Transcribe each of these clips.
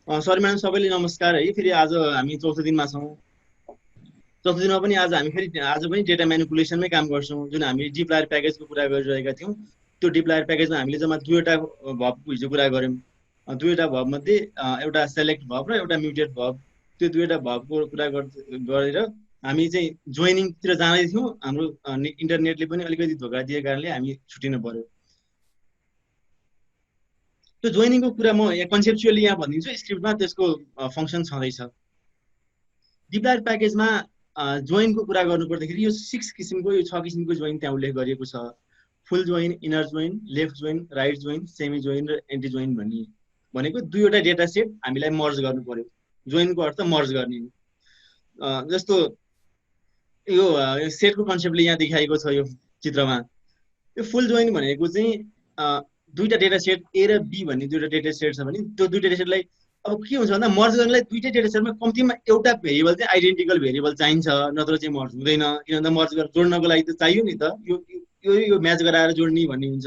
Sir madam सबैले नमस्कार है। फेरि आज हामी चौथो दिनमा छौँ। चौथो दिनमा पनि आज हामी फेरि आज पनि डेटा म्यानिपुलेसनमै काम गर्छौँ। जुन हामी डिप्लायर प्याकेजको कुरा गरिरहेका थियौँ, त्यो डिप्लायर प्याकेजमा हामीले जम्मा दुईवटा भबको हिजो कुरा गऱ्यौँ। दुईवटा भब मध्ये एउटा सेलेक्ट भब र एउटा म्युटेड भब। त्यो दुईवटा भबको कुरा गरेर हामी चाहिँ जोइनिङतिर जाँदै थियौँ। हाम्रो इन्टरनेटले पनि अलिकति धोका दिएको कारणले हामी छुटिनु पर्यो। त्यो जोइनिङको कुरा म यहाँ कन्सेप्चुअली यहाँ भनिदिन्छु, स्क्रिप्टमा त्यसको फङ्सन छँदैछ। डिप्लायर प्याकेजमा जोइनको कुरा गर्नुपर्दाखेरि यो 6 किसिमको, यो 6 किसिमको जोइन त्यहाँ उल्लेख गरिएको छ। Full join, inner join, left join, right join, semi join र एन्टी जोइन भन्ने भनेको दुईवटा डेटा सेट हामीलाई मर्ज गर्नु पर्यो। जोइनको अर्थ मर्ज गर्ने हो। जस्तो यो सेटको कन्सेप्टले यहाँ देखाएको छ यो चित्रमा। यो फुल जोइन भनेको चाहिँ दुईटा डेटा सेट ए र बी भन्ने दुईटा डेटा सेट छ भने त्यो दुईटा डेटा सेटलाई अब के हुन्छ भन्दा मर्ज गर्नलाई दुईटै डेटा सेटमा कम्तीमा एउटा भेरिएबल चाहिँ आइडेन्टिकल भेरिएबल चाहिन्छ, नत्र चाहिँ मर्ज हुँदैन। किन भन्दा मर्ज गरेर जोड्नको लागि त चाहियो नि त, यो म्याच गराएर जोड्ने भन्ने हुन्छ।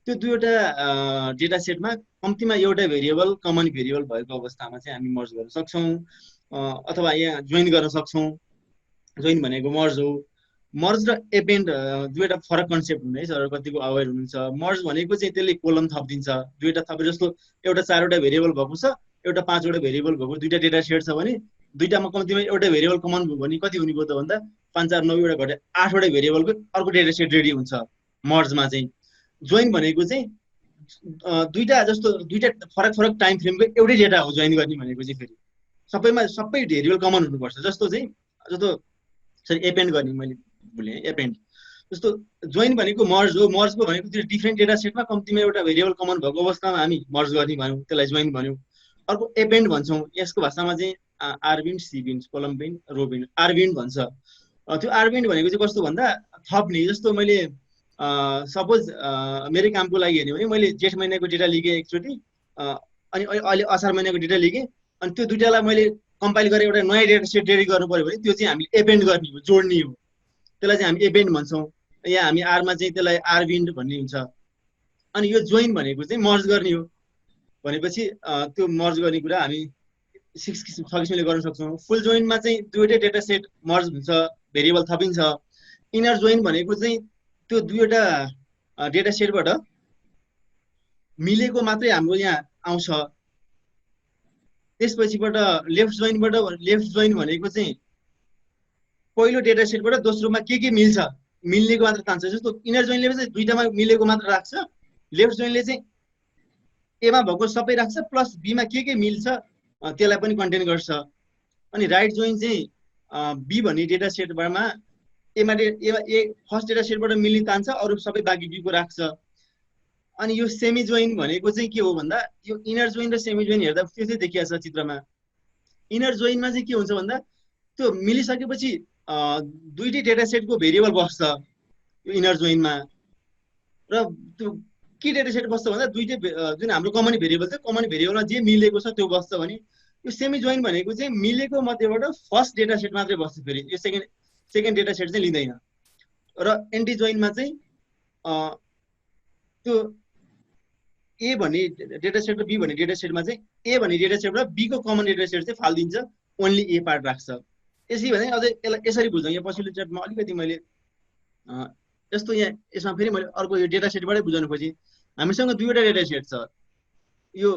त्यो दुईवटा डेटा सेटमा कम्तीमा एउटा भेरिएबल कमन भेरिएबल भएको अवस्थामा चाहिँ हामी मर्ज गर्न सक्छौँ, अथवा यहाँ जोइन गर्न सक्छौँ। जोइन भनेको मर्ज हो। मर्ज र एपेन्ड दुईवटा फरक कन्सेप्ट हुने है, सर कतिको अवेर हुनुहुन्छ। मर्ज भनेको चाहिँ त्यसले कोलम थपिदिन्छ, दुईवटा थपेर, जस्तो एउटा 4वटा भेरिएबल भएको छ, एउटा 5वटा भेरिएबल भएको दुईटा डेटा सेट छ भने दुईटामा कम्तीमा एउटा भेरिएबल कमन भयो भने कति हुने भयो त भन्दा 5 4 9 एउटा घटे 8वटा भेरिएबलको अर्को डेटा सेट रेडी हुन्छ मर्जमा चाहिँ। जोइन भनेको चाहिँ दुईटा जस्तो दुईटा फरक फरक टाइम फ्रेमको एउटै डेटा हो जोइन गर्ने भनेको चाहिँ। फेरि सबैमा सबै भेरिएबल कमन हुनुपर्छ। जस्तो सरी एपेन्ड गर्ने मैले भुलेँ, एपेन्ड। जस्तो जोइन भनेको मर्ज हो। मर्जको भनेको त्यो डिफ्रेन्ट डेटा सेटमा कम्तीमा एउटा भेरिएबल कमन भएको अवस्थामा हामी मर्ज गर्ने भन्यौँ, त्यसलाई जोइन भन्यौँ। अर्को एपेन्ड भन्छौँ। यसको भाषामा चाहिँ आरबिन्ड, सिबिन्ड, कोलम बिन्ड, रो बिन्ड, आरबिन्ड भन्छ। त्यो आरबिन्ड भनेको चाहिँ कस्तो भन्दा थप्ने। जस्तो मैले सपोज मेरै कामको लागि हेर्ने भने मैले जेठ महिनाको डेटा लिएँ एकचोटि, अनि अहिले असार महिनाको डेटा लिएँ, अनि त्यो दुइटालाई मैले कम्पाइल गरेर एउटा नयाँ डेटा सेट रेडी गर्नु पर्यो भने त्यो चाहिँ हामीले एपेन्ड गर्ने हो, जोड्ने हो। त्यसलाई चाहिँ हामी एपेन्ड भन्छौँ। यहाँ हामी आरमा चाहिँ त्यसलाई आरबिन्ड भन्ने हुन्छ। अनि यो जोइन भनेको चाहिँ मर्ज गर्ने हो। भनेपछि त्यो मर्ज गर्ने कुरा हामी 6 किसिमले गर्न सक्छौँ। फुल जोइनमा चाहिँ दुईवटै डेटा सेट मर्ज हुन्छ, भेरिएबल थपिन्छ। इनर जोइन भनेको चाहिँ त्यो दुईवटा डेटा सेटबाट मिलेको मात्रै हाम्रो यहाँ आउँछ। त्यसपछिबाट लेफ्ट जोइन भनेको चाहिँ पहिलो डेटा सेटबाट दोस्रोमा के मिल्छ, मिल्नेको मात्र तान्छ। जस्तो इनर जोइनले चाहिँ दुईटामा मिलेको मात्र राख्छ, लेफ्ट जोइनले चाहिँ एमा भएको सबै राख्छ, प्लस बीमा के मिल्छ त्यसलाई पनि कन्टेन गर्छ। अनि राइट जोइन चाहिँ बी भन्ने डेटा सेटमा ए फर्स्ट डेटा सेटबाट मिल्ने तान्छ, अरू सबै बाँकी बीको राख्छ। अनि यो सेमी जोइन भनेको चाहिँ के हो भन्दा यो इनर जोइन र सेमी जोइन हेर्दा त्यो चाहिँ देखिया छ चित्रमा। इनर जोइनमा चाहिँ के हुन्छ भन्दा त्यो मिलिसकेपछि दुईटै डेटा सेटको भेरिएबल बस्छ यो इनर जोइनमा। र त्यो के डेटा सेट बस्छ भन्दा दुईटै जुन हाम्रो कमन भेरिएबल छ, कमन भेरिएबलमा जे मिलेको छ त्यो बस्छ भने यो सेमी जोइन भनेको चाहिँ मिलेको मध्येबाट फर्स्ट डेटा सेट मात्रै बस्छ। फेरि यो सेकेन्ड डेटा सेट चाहिँ लिँदैन। र एन्टी जोइनमा चाहिँ त्यो ए भन्ने डेटा सेट र बी भन्ने डेटा सेटमा चाहिँ ए भन्ने डेटा सेट र बीको कमन डेटा सेट चाहिँ फालिदिन्छ, ओन्ली ए पार्ट राख्छ। यसै भने अझै यसलाई यसरी बुझ्छौँ। यहाँ पछिल्लो च्याप्टरमा अलिकति मैले यस्तो यसमा फेरि मैले अर्को यो डेटा सेटबाटै बुझाउनु खोजेँ। हामीसँग दुईवटा डेटा सेट छ। यो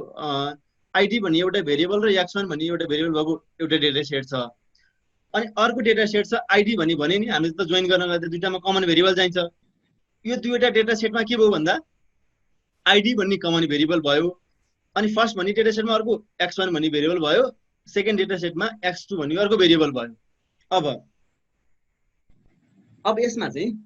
आइडी भन्ने एउटा भेरिएबल र एक्स1 भन्ने एउटा भेरिएबल भएको एउटा डेटा सेट छ। अनि अर्को डेटा सेट छ आइडी भने नि हामीले त जोइन गर्न गर्दा दुईटामा कमन भेरिएबल चाहिन्छ। यो दुईवटा डेटा सेटमा के भयो भन्दा आइडी भन्ने कमन भेरिएबल भयो, अनि फर्स्ट भन्ने डेटा सेटमा अर्को एक्स1 भन्ने भेरिएबल भयो, सेकेन्ड डेटा सेटमा एक्स2 भन्ने अर्को भेरिएबल भयो। अब यसमा चाहिँ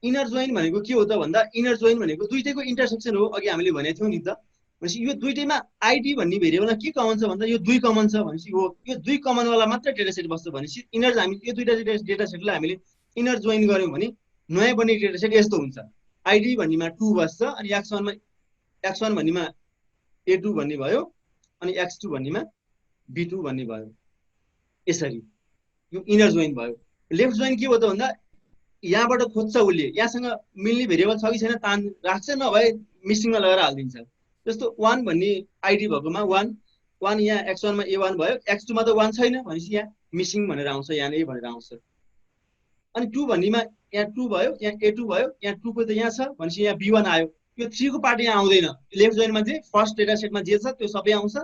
इनर जोइन भनेको के हो त भन्दा इनर जोइन भनेको दुईटैको इन्टरसेक्सन हो। अघि हामीले भनेको थियौँ नि त। भनेपछि यो दुईटैमा आइडी भन्ने भेरिएबलमा के कमन छ भन्दा यो दुई कमन छ भनेपछि हो, यो दुई कमनवाला मात्र डेटा सेट बस्छ भनेपछि इनर हामी यो दुईटा डेटा सेटलाई हामीले इनर जोइन गर्यौँ भने नयाँ बन्ने डेटा सेट यस्तो हुन्छ। आइडी भन्नेमा 2 बस्छ, अनि एक्स1 भन्नेमा ए2 भन्ने भयो, अनि एक्स2 भन्नेमा बी2 भन्ने भयो। यसरी यो इनर जोइन भयो। लेफ्ट जोइन के हो त भन्दा यहाँबाट खोज्छ उसले, यहाँसँग मिल्ने भेरिएबल छ कि छैन तान राख्छ, नभए मिसिङमा लगेर हालिदिन्छ। जस्तो 1 भन्ने आइडी भएकोमा 1, 1 यहाँ x1 मा a1 भयो, x2 मा त 1 छैन भनेपछि यहाँ मिसिङ भनेर आउँछ, यहाँ नै भनेर आउँछ। अनि 2 भन्नेमा यहाँ 2 भयो, यहाँ a2 भयो, यहाँ 2 को त यहाँ छ भनेपछि यहाँ b1 आयो। यो 3 को पार्ट यहाँ आउँदैन। लेफ्ट जोइनमा चाहिँ फर्स्ट डेटा सेटमा जे छ त्यो सबै आउँछ,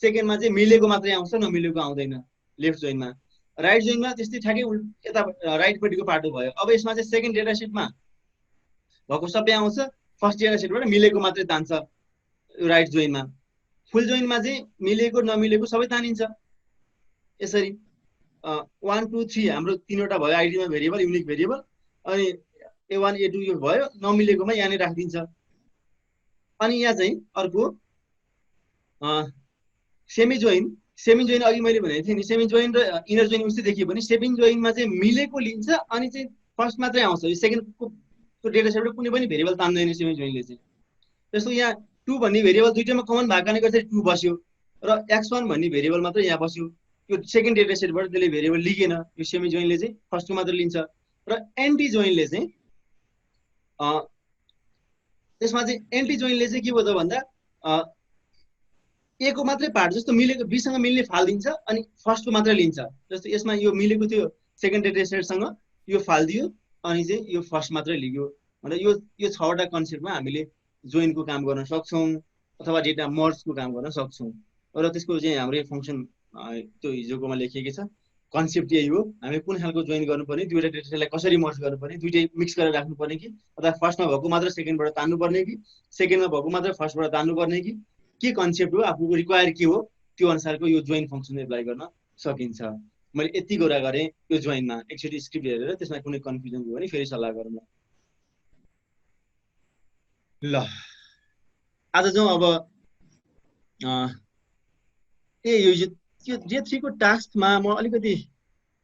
सेकेन्डमा चाहिँ मिलेको मात्रै आउँछ, नमिलेको आउँदैन लेफ्ट जोइनमा। राइट जोइनमा त्यस्तै ठ्याक्कै यता राइटपट्टिको पाटो भयो। अब यसमा चाहिँ सेकेन्ड डेटा सेटमा भएको सबै आउँछ, फर्स्ट डेटा सेटबाट मिलेको मात्रै तान्छ राइट जोइनमा। फुल जोइनमा चाहिँ मिलेको नमिलेको सबै तानिन्छ यसरी। 1 2 3 हाम्रो तीनवटा भयो आइडीमा भेरिएबल, युनिक भेरिएबल। अनि a1 a2 यो भयो, नमिलेकोमा यहाँ नै राखिदिन्छ। अनि यहाँ चाहिँ अर्को सेमी जोइन। सेमी जोइन अघि मैले भनेको थिएँ नि, सेमी जोइन र इनर जोइन उस्तै देखियो भने सेमी जोइनमा चाहिँ मिलेको लिन्छ अनि चाहिँ फर्स्ट मात्रै आउँछ। यो सेकेन्डको डेटा सेटबाट कुनै पनि भेरिएबल तान्दैन सेमी जोइनले चाहिँ। जस्तो यहाँ 2 भन्ने भेरिएबल दुईटैमा कमन भएको कारणले गर्दाखेरि 2 बस्यो र x1 भन्ने भेरिएबल मात्रै यहाँ बस्यो। यो सेकेन्ड डेटा सेटबाट त्यसले भेरिएबल लिगेन, यो सेमी जोइनले चाहिँ फर्स्टको मात्र लिन्छ। र एन्टी जोइनले चाहिँ त्यसमा चाहिँ एन्टी जोइनले चाहिँ के भयो त भन्दा ए को मात्रै पार्ट जस्तो मिलेको बीसँग मिल्ने फाल्दिन्छ अनि फर्स्टको मात्रै लिन्छ। जस्तो यसमा यो मिलेको थियो सेकेन्ड डेटा सेटसँग, यो फाल्दियो अनि चाहिँ यो फर्स्ट मात्रै लियो। मतलब यो 6वटा कन्सेप्टमा हामीले जोइनको काम गर्न सक्छौँ अथवा डेटा मर्जको काम गर्न सक्छौँ। र त्यसको चाहिँ हाम्रो फङ्सन त्यो हिजोकोमा लेखिएको छ। कन्सेप्ट यही हो, हामी कुन खालको जोइन गर्नुपर्ने, दुईवटा डेटा सेटलाई कसरी मर्ज गर्नुपर्ने, दुईटै मिक्स गरेर राख्नुपर्ने कि अथवा फर्स्टमा भएको मात्र सेकेन्डबाट तान्नुपर्ने कि सेकेन्डमा भएको मात्र फर्स्टबाट तान्नुपर्ने कि के कन्सेप्ट हो, आफूको रिक्वायर के हो, त्यो अनुसारको यो जोइन फङ्सन एप्लाई गर्न सकिन्छ। मैले यति कुरा गरेँ यो जोइनमा। एकचोटि स्क्रिप्ट हेरेर त्यसमा कुनै कन्फ्युजन भयो भने फेरि सल्लाह गरौँ। ल आज जाउँ अब यो J3 को टास्कमा म अलिकति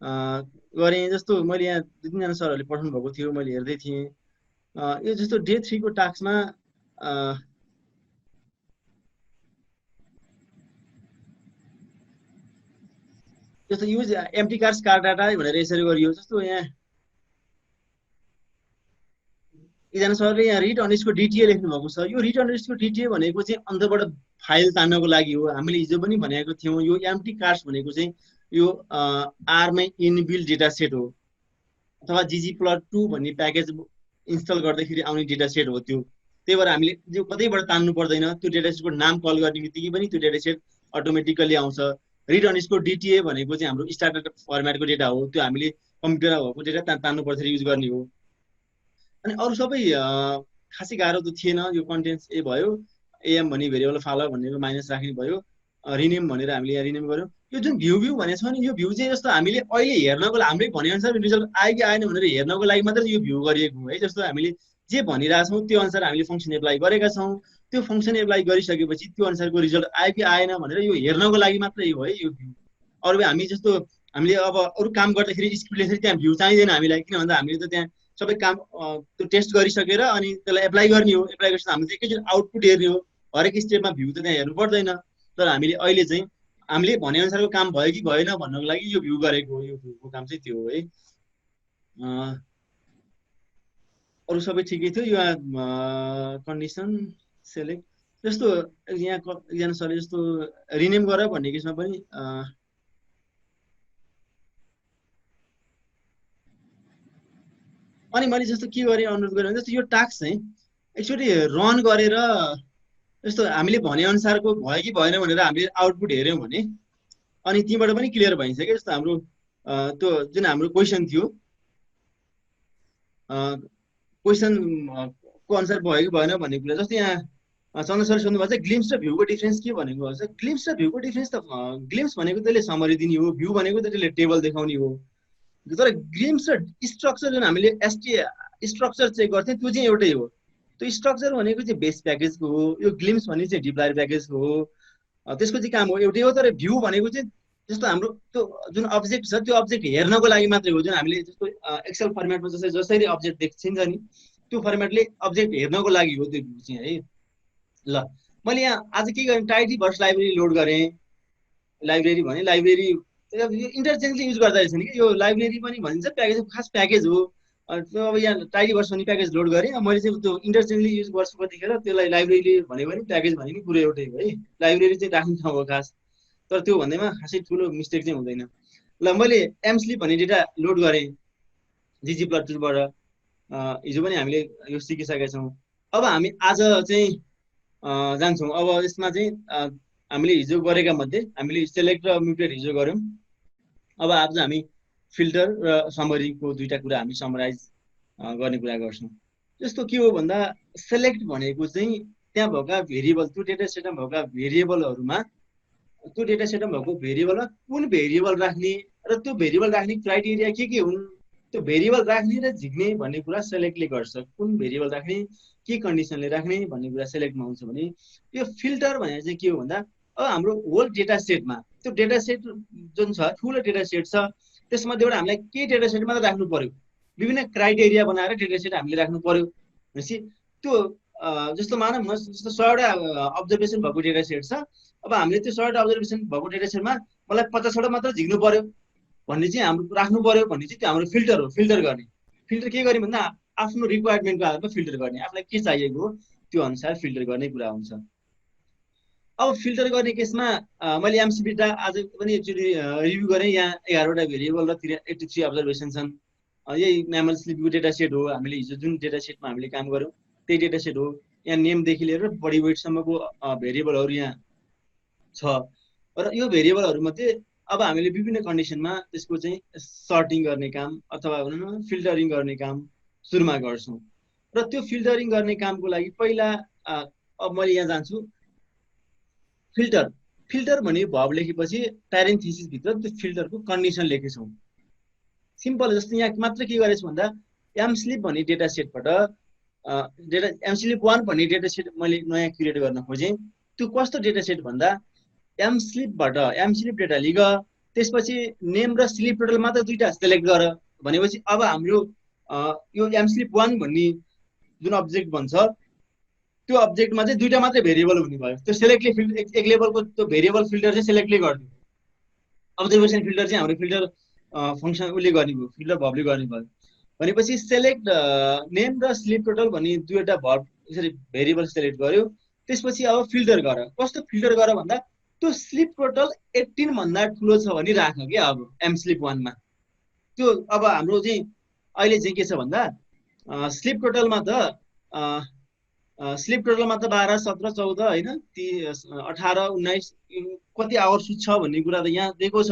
गरेँ। जस्तो मैले यहाँ 2-3जना सरहरूले पठाउनु भएको थियो, मैले हेर्दै थिएँ। यो जस्तो J3 को टास्कमा जस्तो use empty cars car data भनेर यसरी गरियो। जस्तो यहाँ एकजना सरले यहाँ रिड अन्डरस्कोर डिटिए लेख्नु भएको छ। यो रिड अन्डरस्कोर डिटिए भनेको चाहिँ अन्तरबाट फाइल तान्नको लागि हो। हामीले हिजो पनि भनेको थियौँ यो एम्प्टी कार्स भनेको चाहिँ यो आरमै इनबिल्ट डेटा सेट हो अथवा ggplot2 भन्ने प्याकेज इन्स्टल गर्दाखेरि आउने डेटा सेट हो त्यो। त्यही भएर हामीले जो कतैबाट तान्नु पर्दैन, त्यो डेटा सेटको नाम कल गर्ने बित्तिकै पनि त्यो डेटा सेट अटोमेटिकली आउँछ। रिड अन्डरस्कोर डिटिए भनेको चाहिँ हाम्रो स्ट्यान्डर्ड फर्मेटको डेटा हो, त्यो हामीले कम्प्युटरमा भएको डेटा तान्नु पर्दाखेरि युज गर्ने हो। अनि अरू सबै खासै गाह्रो त थिएन। यो कन्टेन्ट्स ए भयो, एएम भन्ने भेरिएबल फालर भनेको माइनस राख्ने भयो, रिनेम भनेर हामीले यहाँ रिनेम गर्यौँ। यो जुन भ्यू भनेको छ नि, यो भ्यू चाहिँ जस्तो हामीले अहिले हेर्नको लागि हाम्रै भनेअनुसार रिजल्ट आयो कि आएन भनेर हेर्नको लागि मात्रै यो भ्यू गरिएको हो है। जस्तो हामीले जे भनिरहेछौँ त्यो अनुसार हामीले फङ्सन एप्लाई गरेका छौँ, त्यो फङ्सन एप्लाई गरिसकेपछि त्यो अनुसारको रिजल्ट आयो कि आएन भनेर यो हेर्नको लागि मात्रै हो है यो भ्यू। अरू हामी जस्तो हामीले अब अरू काम गर्दाखेरि स्क्रिप्ट लेख्दाखेरि त्यहाँ भ्यू चाहिँदैन हामीलाई, किन भन्दा हामीले त त्यहाँ सबै काम त्यो टेस्ट गरिसकेर अनि त्यसलाई एप्लाई गर्ने हो। एप्लाई गरेपछि हामीले एकैचोटि आउटपुट हेर्ने हो, हरेक स्टेपमा भ्यू त त्यहाँ हेर्नु पर्दैन। तर हामीले अहिले चाहिँ हामीले भनेअनुसारको काम भयो कि भएन भन्नको लागि यो भ्यू गरेको हो। यो भ्यूको काम चाहिँ त्यो हो है। अरू सबै ठिकै थियो। यो कन्डिसन सेलेक्ट जस्तो यहाँ एकजना सरले जस्तो रिनेम गर भन्ने केसमा पनि अनि मैले जस्तो के गरेँ अनुरोध गरेँ जस्तो यो टास्क चाहिँ एकचोटि रन गरेर जस्तो हामीले भनेअनुसारको भयो कि भएन भनेर हामीले आउटपुट हेऱ्यौँ भने अनि तीबाट पनि क्लियर भइसक्यो। जस्तो हाम्रो त्यो जुन हाम्रो क्वेसन थियो, क्वेसनको अनुसार भयो कि भएन भन्ने कुरा। जस्तो यहाँ चन्द्र सरले सोध्नु भएको छ ग्लिम्स र भ्यूको डिफ्रेन्स के भनेको छ। ग्लिम्स र भ्यूको डिफ्रेन्स त ग्लिम्स भनेको त्यसले समरी दिने हो, भ्यू भनेको त त्यसले टेबल देखाउने हो। तर ग्लिम्स र स्ट्रक्चर जुन हामीले स्ट्रक्चर चेक गर्थ्यौँ त्यो चाहिँ एउटै हो। त्यो स्ट्रक्चर भनेको चाहिँ बेस प्याकेजको हो, यो ग्लिम्स भन्ने चाहिँ डिप्लायर प्याकेजको हो, त्यसको चाहिँ काम हो एउटै हो। तर भ्यू भनेको चाहिँ जस्तो हाम्रो त्यो जुन अब्जेक्ट छ त्यो अब्जेक्ट हेर्नको लागि मात्रै हो। जुन हामीले जस्तो एक्सेल फर्मेटमा जसरी अब्जेक्ट देखिन्छ नि त्यो फर्मेटले अब्जेक्ट हेर्नको लागि हो त्यो भ्यू चाहिँ है। ल मैले यहाँ आज के गरेँ, टाइडी भर्स लाइब्रेरी लोड गरेँ। लाइब्रेरी भने लाइब्रेरी यो इन्टरचेन्जली युज गर्दा रहेछ नि कि यो लाइब्रेरी पनि भनिन्छ, प्याकेज खास प्याकेज हो। अब यहाँ टाइडी भर्स भन्ने प्याकेज लोड गरेँ, मैले चाहिँ त्यो इन्टरचेन्जली युज गर्छु कतिखेर त्यसलाई लाइब्रेरी भन्यो भने प्याकेज भने नि कुरो एउटै हो है। लाइब्रेरी चाहिँ राख्ने ठाउँ हो खास। तर त्यो भन्दैमा खासै ठुलो मिस्टेक चाहिँ हुँदैन। ल मैले एमस्लिप भन्ने डेटा लोड गरेँ ggplot2बाट, हिजो पनि हामीले यो सिकिसकेका छौँ। अब हामी आज चाहिँ जान्छौँ। अब यसमा चाहिँ हामीले हिजो गरेका मध्ये हामीले सेलेक्ट र म्युटेट हिजो गऱ्यौँ। अब आज हामी फिल्टर र समरीको दुईटा कुरा हामी समराइज गर्ने कुरा गर्छौँ। जस्तो के हो भन्दा सेलेक्ट भनेको चाहिँ त्यहाँ भएका भेरिएबल, त्यो डेटा सेटमा भएका भेरिएबलहरूमा, त्यो डेटा सेटमा भएको भेरिएबलमा कुन भेरिएबल राख्ने र त्यो भेरिएबल राख्ने क्राइटेरिया के हुन्, त्यो भेरिएबल राख्ने र झिक्ने भन्ने कुरा सेलेक्टले गर्छ। कुन भेरिएबल राख्ने, के कन्डिसनले राख्ने भन्ने कुरा सेलेक्टमा आउँछ भने यो फिल्टर भनेर चाहिँ के हो भन्दा अब हाम्रो होल डेटा सेटमा त्यो डेटा सेट जुन छ ठुलो डेटा सेट छ त्यसमध्येबाट हामीलाई के डेटा सेट मात्र राख्नु पर्यो, विभिन्न क्राइटेरिया बनाएर डेटा सेट हामीले राख्नु पर्यो भनेपछि त्यो जस्तो मानौँ न जस्तो 100वटा अब्जर्भेसन भएको डेटा सेट छ। अब हामीले त्यो 100वटा अब्जर्भेसन भएको डेटा सेटमा मलाई 50वटा मात्र झिक्नु पर्यो भन्ने चाहिँ हाम्रो राख्नु पर्यो भन्ने चाहिँ त्यो हाम्रो फिल्टर हो। फिल्टर गर्ने, फिल्टर के गर्ने भन्दा आफ्नो रिक्वायरमेन्टको आधारमा फिल्टर गर्ने, आफूलाई के चाहिएको हो त्यो अनुसार फिल्टर गर्ने कुरा हुन्छ। अब फिल्टर गर्ने केसमा मैले एमसिपी डेटा आज पनि एकचोटि रिभ्यू गरेँ। यहाँ 11वटा भेरिएबल र 83 अब्जर्भेसन छन्। यही म्यामल स्लिपको डेटा सेट हो। हामीले हिजो जुन डेटा सेटमा हामीले काम गऱ्यौँ त्यही डेटा सेट हो। यहाँ नेमदेखि लिएर बडी वेटसम्मको भेरिएबलहरू यहाँ छ र यो भेरिएबलहरूमध्ये अब हामीले विभिन्न कन्डिसनमा त्यसको चाहिँ सर्टिङ गर्ने काम अथवा भनौँ न फिल्टरिङ गर्ने काम सुरुमा गर्छौँ। र त्यो फिल्टरिङ गर्ने कामको लागि पहिला अब मैले यहाँ जान्छु फिल्टर। फिल्टर भन्ने भर्ब लेखेपछि प्यारेन्थेसिसभित्र त्यो फिल्टरको कन्डिसन लेखेछौँ। सिम्पल, जस्तो यहाँ मात्र के गरेछु भन्दा एमस्लिप भन्ने डेटा सेटबाट एमस्लिप1 भन्ने डेटा सेट मैले नयाँ क्रिएट गर्न खोजेँ। त्यो कस्तो डेटा सेट भन्दा एमस्लिपबाट एमस्लिप डेटा लिग, त्यसपछि नेम र स्लिप टोटल मात्र दुईटा सेलेक्ट गर भनेपछि अब हाम्रो यो एमस्लिप1 भन्ने जुन अब्जेक्ट भन्छ त्यो अब्जेक्टमा चाहिँ दुईटा मात्रै भेरिएबल हुने भयो। त्यो सेलेक्टले फिल्टर एक लेभलको त्यो भेरिएबल फिल्टर चाहिँ सेलेक्टले गर्यो। अब्जर्भेसन फिल्टर चाहिँ हाम्रो फिल्टर फङ्सन उसले गर्ने भयो, फिल्टर भर्बले गर्ने भयो भनेपछि सेलेक्ट नेम र स्लिप टोटल भन्ने दुईवटा भर्ब यसरी भेरिएबल सेलेक्ट गर्यो। त्यसपछि अब फिल्टर गर। कस्तो फिल्टर गर भन्दा त्यो स्लिप टोटल 18 भन्दा ठुलो छ भने राख कि अब एमस्लिप1 मा। त्यो अब हाम्रो चाहिँ अहिले चाहिँ के छ भन्दा स्लिप टोटलमा त 12, 17, 14 होइन 18, 19 कति आवर सुत्छ भन्ने कुरा त यहाँ दिएको छ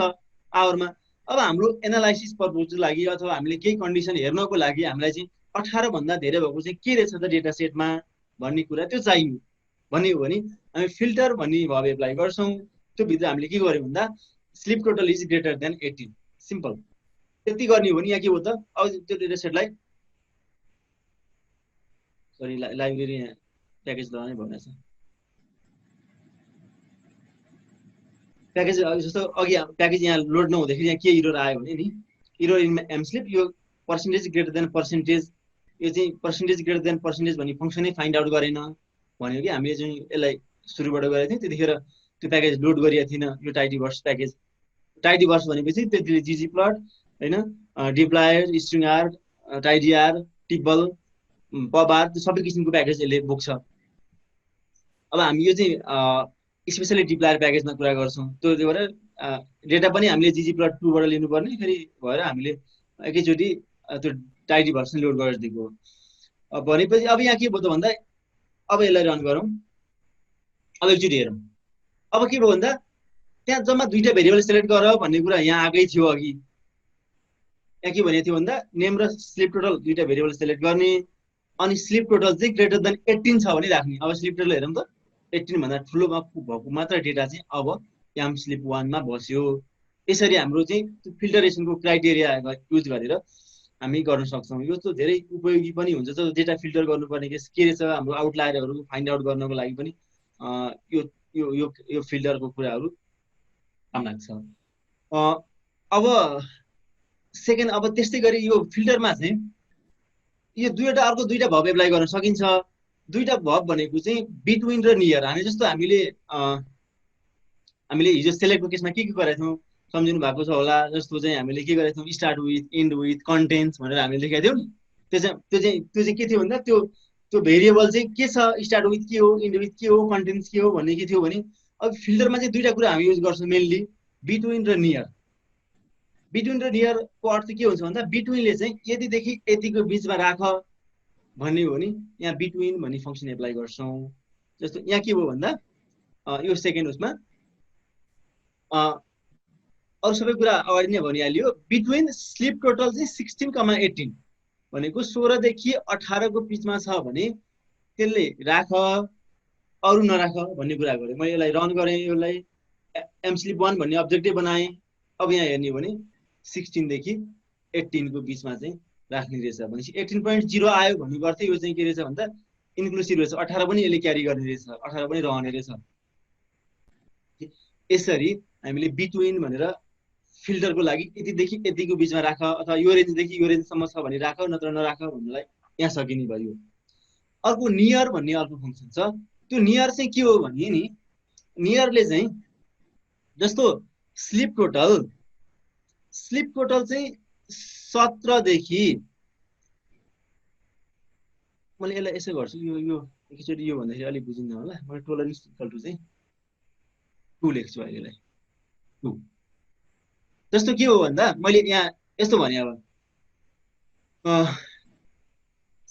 आवरमा। अब हाम्रो एनालाइसिस पर्पजको लागि अथवा हामीले केही कन्डिसन हेर्नको लागि हामीलाई चाहिँ 18 भन्दा धेरै भएको चाहिँ के रहेछ त डेटा सेटमा भन्ने कुरा त्यो चाहियो भन्ने हो भने हामी फिल्टर भन्ने भर्ब एप्लाई गर्छौँ। त्यो भित्र हामीले के गर्यो भन्दा sleep total is greater than 18। Simple त्यति गर्ने हो भने यहाँ के हो त अब त्यो डेटा सेटलाई सरी लाइब्रेरी प्याकेज लगाउने भनेको छ। प्याकेज जस्तो अघि प्याकेज यहाँ लोड नहुँदाखेरि यहाँ के इरर आयो भने नि इरर इन एमस्लिप यो पर्सेन्टेज ग्रेटर देन पर्सेन्टेज, यो चाहिँ पर्सेन्टेज ग्रेटर देन पर्सेन्टेज भन्ने फङ्सनै फाइन्ड आउट गरेन भन्यो कि हामीले चाहिँ यसलाई सुरुबाट गरेको थियौँ। त्यतिखेर त्यो प्याकेज लोड गरिएको थिएन यो टाइडीभर्स प्याकेज। टाइडीभर्स भनेपछि त्यसले ggplot होइन डिप्लायर, स्ट्रिङआर, टाइडीआर, टिबल, पबार त्यो सबै किसिमको प्याकेज यसले बोक्छ। अब हामी यो चाहिँ स्पेसली डिप्लायर प्याकेजमा कुरा गर्छौँ। त्यो भएर डेटा पनि हामीले ggplot2बाट लिनुपर्ने फेरि भएर हामीले एकैचोटि त्यो टाइडीभर्स लोड गरेर दिएको हो। भनेपछि अब यहाँ के भयो त भन्दा अब यसलाई रन गरौँ। अब एकचोटि हेरौँ अब के भयो भन्दा त्यहाँ जम्मा दुईटा भेरिएबल सेलेक्ट गर भन्ने कुरा यहाँ आएकै थियो। अघि यहाँ के भनेको थियो भन्दा नेम र स्लिप टोटल दुईटा भेरिएबल सेलेक्ट गर्ने अनि स्लिप टोटल चाहिँ ग्रेटर देन 18 छ भने राख्ने। अब स्लिप टोटल हेरौँ त 18 भन्दा ठुलो भएको मात्र डेटा चाहिँ अब एमस्लिप1 मा बस्यो। यसरी हाम्रो चाहिँ फिल्टरेसनको क्राइटेरिया युज गरेर हामी गर्न सक्छौँ। यो त धेरै उपयोगी पनि हुन्छ। जस्तो डेटा फिल्टर गर्नुपर्ने केस के रहेछ हाम्रो आउटलायरहरू फाइन्ड आउट गर्नको लागि पनि यो यो यो यो फिल्टरको कुराहरू काम लाग्छ। अब सेकेन्ड अब त्यस्तै गरी यो फिल्टरमा चाहिँ यो अर्को दुईटा भर्ब एप्लाई गर्न सकिन्छ। दुईटा भर्ब भनेको चाहिँ बिट्विन र नियर। हामी जस्तो हामीले हिजो सेलेक्टको केसमा के गरेका थियौँ सम्झिनु भएको छ होला। जस्तो चाहिँ हामीले के गरेका थियौँ start with, end with, contents भनेर हामीले लेखेका थियौँ। त्यो चाहिँ के थियो भन्दा त्यो भेरिएबल चाहिँ के छ, स्टार्ट विथ के हो, इन्ड विथ के हो, कन्टेन्ट्स के हो भन्ने के थियो भने अब फिल्टरमा चाहिँ दुईटा कुरा हामी युज गर्छौँ मेनली, बिट्विन र नियर। बिट्विन र नियरको अर्थ के हुन्छ भन्दा बिट्विनले चाहिँ यतिदेखि यतिको बिचमा राख भन्ने हो नि, यहाँ बिट्विन भन्ने फङ्सन एप्लाई गर्छौँ। जस्तो यहाँ के भयो भन्दा यो सेकेन्ड उसमा अरू सबै कुरा अगाडि नै भनिहाल्यो। बिट्विन स्लिप टोटल चाहिँ 16,18 भनेको 16 देखि 18 को बिचमा छ भने त्यसले राख अरू नराख भन्ने कुरा गरेँ। मैले यसलाई रन गरेँ, यसलाई एमस्लिप 1 भन्ने अब्जेक्टिभ बनाएँ। अब यहाँ हेर्ने हो भने 16 देखि 18 को बिचमा चाहिँ राख्ने रहेछ भनेपछि 18.0 आयो भन्ने अर्थ यो चाहिँ के रहेछ भन्दा इन्क्लुसिभ रहेछ, 18 पनि यसले क्यारी गर्ने रहेछ, 18 पनि रहने रहेछ। यसरी हामीले बिट्विन भनेर फिल्टरको लागि यतिदेखि यतिको बिचमा राख अथवा यो रेन्जदेखि यो रेन्जसम्म छ भने राख नत्र नराख भन्नलाई यहाँ सकिने भयो। अर्को नियर भन्ने अर्को फङ्सन छ। त्यो नियर चाहिँ के हो भने नि, नियरले चाहिँ जस्तो स्लिप टोटल चाहिँ 17 देखि, मैले यसलाई यसो गर्छु, यो एकचोटि यो भन्दाखेरि अलिक बुझिन्न होला, मैले टोलरेन्स इक्वल टु चाहिँ 2 लेख्छु अहिलेलाई 2। जस्तो के हो भन्दा मैले यहाँ यस्तो भने अब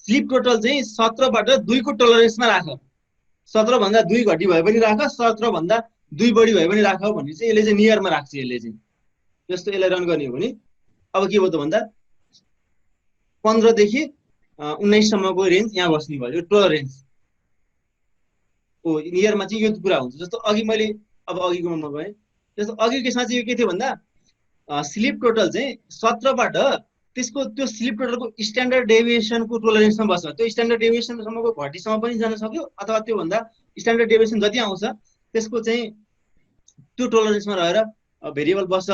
स्लिप टोटल चाहिँ 17 बाट 2 को टोलरेन्समा राख, 17 भन्दा 2 घटी भए पनि राख, 17 भन्दा 2 बढी भए पनि राख भन्ने चाहिँ यसले चाहिँ नियरमा राख्छ। यसले चाहिँ जस्तो यसलाई रन गर्ने हो भने अब के भयो त भन्दा 15 देखि 19 सम्मको रेन्ज यहाँ बस्ने भयो, टोलरेन्स हो। नियरमा चाहिँ यो कुरा हुन्छ। जस्तो अघि मैले अब अघिकोमा म गएँ, जस्तो अघिको केसमा चाहिँ यो के थियो भन्दा स्लिप टोटल चाहिँ 17 बाट त्यसको त्यो स्लिप टोटलको स्ट्यान्डर्ड डेभिएसनको टोलरेन्समा बस्छ। त्यो स्ट्यान्डर्ड डेभिएसनसम्मको घटीसम्म पनि जान सक्यो अथवा त्योभन्दा स्ट्यान्डर्ड डेभिएसन जति आउँछ त्यसको चाहिँ त्यो टोलरेन्समा रहेर भेरिएबल बस्छ।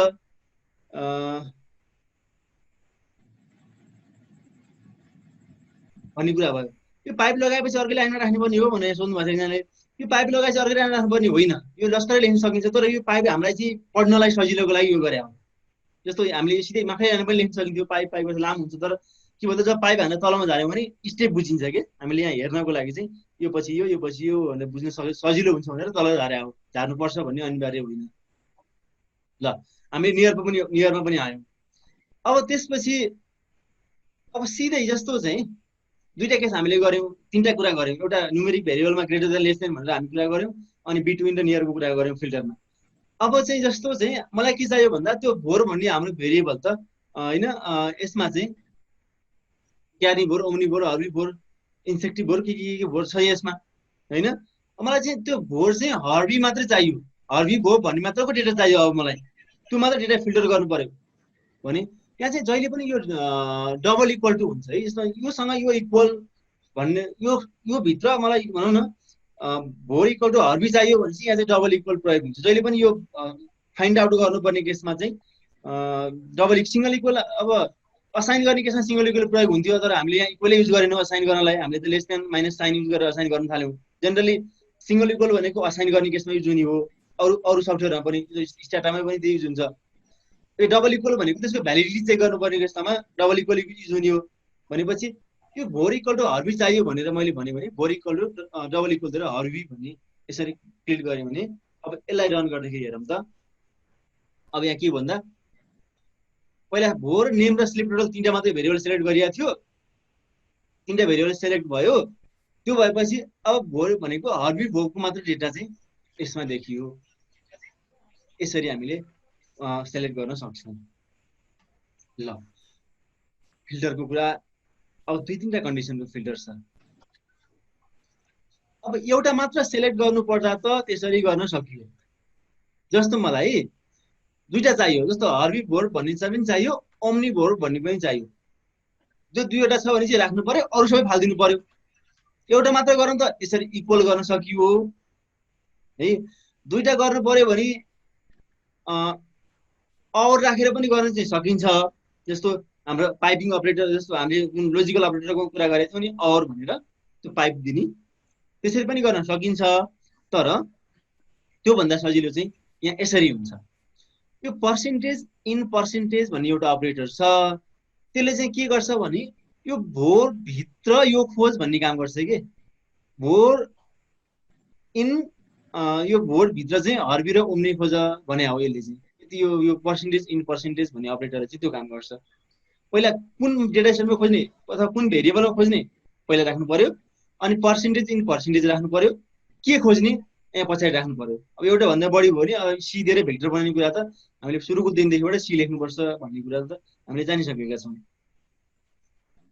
भन्ने कुरा भयो। यो पाइप लगाएपछि अर्कै लाइनमा राख्नुपर्ने हो भनेर सोध्नु भएको छ एकजनाले। यो पाइप लगाएपछि अर्कै लाइनमा राख्नुपर्ने होइन, यो लस्करै लेख्न सकिन्छ। तर यो पाइप हामीलाई चाहिँ पढ्नलाई सजिलोको लागि यो गरे हो। जस्तो हामीले सिधै माखै हानेर पनि लेख्न सकिन्थ्यो, पाइप लामो हुन्छ। तर के भन्छ जब पाइप हानेर तलमा झार्यो भने स्टेप बुझिन्छ कि हामीले यहाँ हेर्नको लागि चाहिँ यो पछि यो भनेर बुझ्न सजिलो हुन्छ भनेर तल झारे हो, झार्नुपर्छ भन्ने अनिवार्य होइन। ल हामी नियरमा पनि आयौँ। अब त्यसपछि अब सिधै जस्तो चाहिँ दुईटा केस हामीले गर्यौँ, तीनटा कुरा गर्यौँ। एउटा न्युमेरिक भेरिएबलमा ग्रेटर देन लेस देन भनेर हामी कुरा गर्यौँ, अनि बिट्विन र नियरको कुरा गर्यौँ फिल्टरमा। अब चाहिँ जस्तो चाहिँ मलाई के चाहियो भन्दा त्यो भोर भन्ने हाम्रो भेरिएबल त होइन, यसमा चाहिँ क्यारी भोर, ओम्नी भोर, हर्बी भोर, इन्सेक्टिभ भोर के भोर छ यसमा होइन। मलाई चाहिँ त्यो भोर चाहिँ हर्बी मात्रै चाहियो, हर्बी भोर भन्ने मात्रको डेटा चाहियो। अब मलाई त्यो मात्र डेटा फिल्टर गर्नु पर्यो भने त्यहाँ चाहिँ जहिले पनि यो डबल इक्वल टु हुन्छ है। यसमा योसँग यो इक्वल भन्ने यो भित्र मलाई भनौँ न भोर इक्वल टु हर्बी चाहियो भने चाहिँ यहाँ चाहिँ डबल इक्वल प्रयोग हुन्छ। जहिले पनि यो फाइन्ड आउट गर्नुपर्ने केसमा चाहिँ सिङ्गल इक्वल, अब असाइन गर्ने केसमा सिङ्गल इक्वल प्रयोग हुन्थ्यो। तर हामीले यहाँ इक्वलै युज गरेनौँ असाइन गर्नलाई, हामीले त less than minus sign use गरेर असाइन गर्न थाल्यौँ। जेनरली सिङ्गल इक्वल भनेको असाइन गर्ने केसमा युज हुने हो, अरू सफ्टवेयरमा पनि स्ट्याटामै पनि त्यो युज हुन्छ। यो डबल इक्वल भनेको त्यसको भ्यालिडिटी चेक गर्नुपर्ने केसमा डबल इक्वल युज हुने हो। भनेपछि यो भोर इक्वल टु हर्बी चाहियो भनेर मैले भने भोर equal to double equal to हर्बी भन्ने यसरी क्लिक गरेँ भने अब यसलाई रन गर्दाखेरि हेरौँ त। अब यहाँ के भन्दा पहिला भोर, नेम र स्लिप टोटल तीनटा मात्रै भेरिएबल सेलेक्ट गरिएको थियो, तीनटा भेरिएबल सेलेक्ट भयो। त्यो भएपछि अब भोर भनेको हर्बी भोरको मात्र डेटा चाहिँ यसमा देखियो। यसरी हामीले सेलेक्ट गर्न सक्छौँ। ल फिल्टरको कुरा अब 2-3टा कन्डिसनको फिल्टर छ। अब एउटा मात्र सेलेक्ट गर्नु पर्दा त त्यसरी गर्न सकियो। जस्तो मलाई दुईटा चाहियो, जस्तो हर्बी भोर भन्ने चाहिँ पनि चाहियो, ओम्नी भोर भन्ने पनि चाहियो। जो दुईवटा छ भने चाहिँ राख्नु पर्यो, अरू सबै फालिदिनु पर्यो। एउटा मात्र गरौँ त यसरी इक्वल गर्न सकियो है। दुईटा गर्नु पर्यो भने और राखेर पनि गर्न चाहिँ सकिन्छ। जस्तो हाम्रो पाइपिङ अपरेटर, जस्तो हामीले लोजिकल अपरेटरको कुरा गरेको थियौँ नि, और भनेर त्यो पाइप दिने, त्यसरी पनि गर्न सकिन्छ। तर त्योभन्दा सजिलो चाहिँ यहाँ यसरी हुन्छ। यो पर्सेन्टेज इन पर्सेन्टेज भन्ने एउटा अपरेटर छ। त्यसले चाहिँ के गर्छ भने यो भोर भित्र यो खोज भन्ने काम गर्छ कि भोर इन यो भोटभित्र चाहिँ हर्बी र ओम्नी खोज भने हो यसले चाहिँ। यो पर्सेन्टेज इन पर्सेन्टेज भन्ने अपरेटरले चाहिँ त्यो काम गर्छ। पहिला कुन डेटा सेटमा खोज्ने अथवा कुन भेरिएबलमा खोज्ने पहिला राख्नु पर्यो, अनि पर्सेन्टेज इन पर्सेन्टेज राख्नु पर्यो, के खोज्ने यहाँ पछाडि राख्नु पर्यो। अब एउटा भन्दा बढी भयो भने अब सी दिएर भेक्टर बनाउने कुरा त हामीले सुरुको दिनदेखिबाट सी लेख्नुपर्छ भन्ने कुरा त हामीले जानिसकेका छौँ।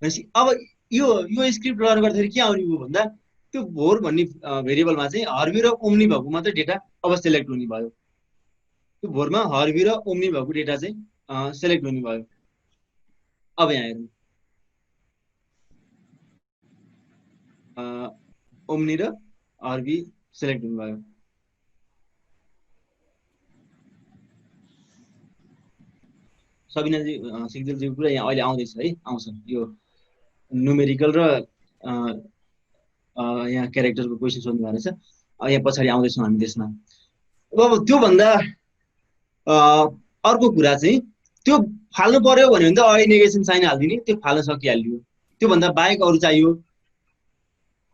भनेपछि अब यो स्क्रिप्ट रन गर्दाखेरि के आउने भयो भन्दा त्यो भोर भन्ने भेरिएबलमा चाहिँ हर्बी र ओम्नी भएको मात्रै डेटा अब सेलेक्ट हुने भयो। त्यो भोरमा हर्बी र ओम्नी भएको डेटा चाहिँ सेलेक्ट हुने भयो। अब यहाँ हेर्नु ओम्नी र हर्बी सेलेक्ट हुनुभयो। सबिनाजी सिक्देलजीको कुरा यहाँ अहिले आउँदैछ है, आउँछ यो न्युमेरिकल र यहाँ क्यारेक्टरको क्वेसन सोध्नु भएको रहेछ। यहाँ पछाडि आउँदैछौँ हामी त्यसमा। अब त्योभन्दा अर्को कुरा चाहिँ त्यो फाल्नु पर्यो भन्यो भने त अगाडि नेगेसन साइन हालिदिने, त्यो फाल्न सकिहाल्यो। त्योभन्दा बाहेक अरू चाहियो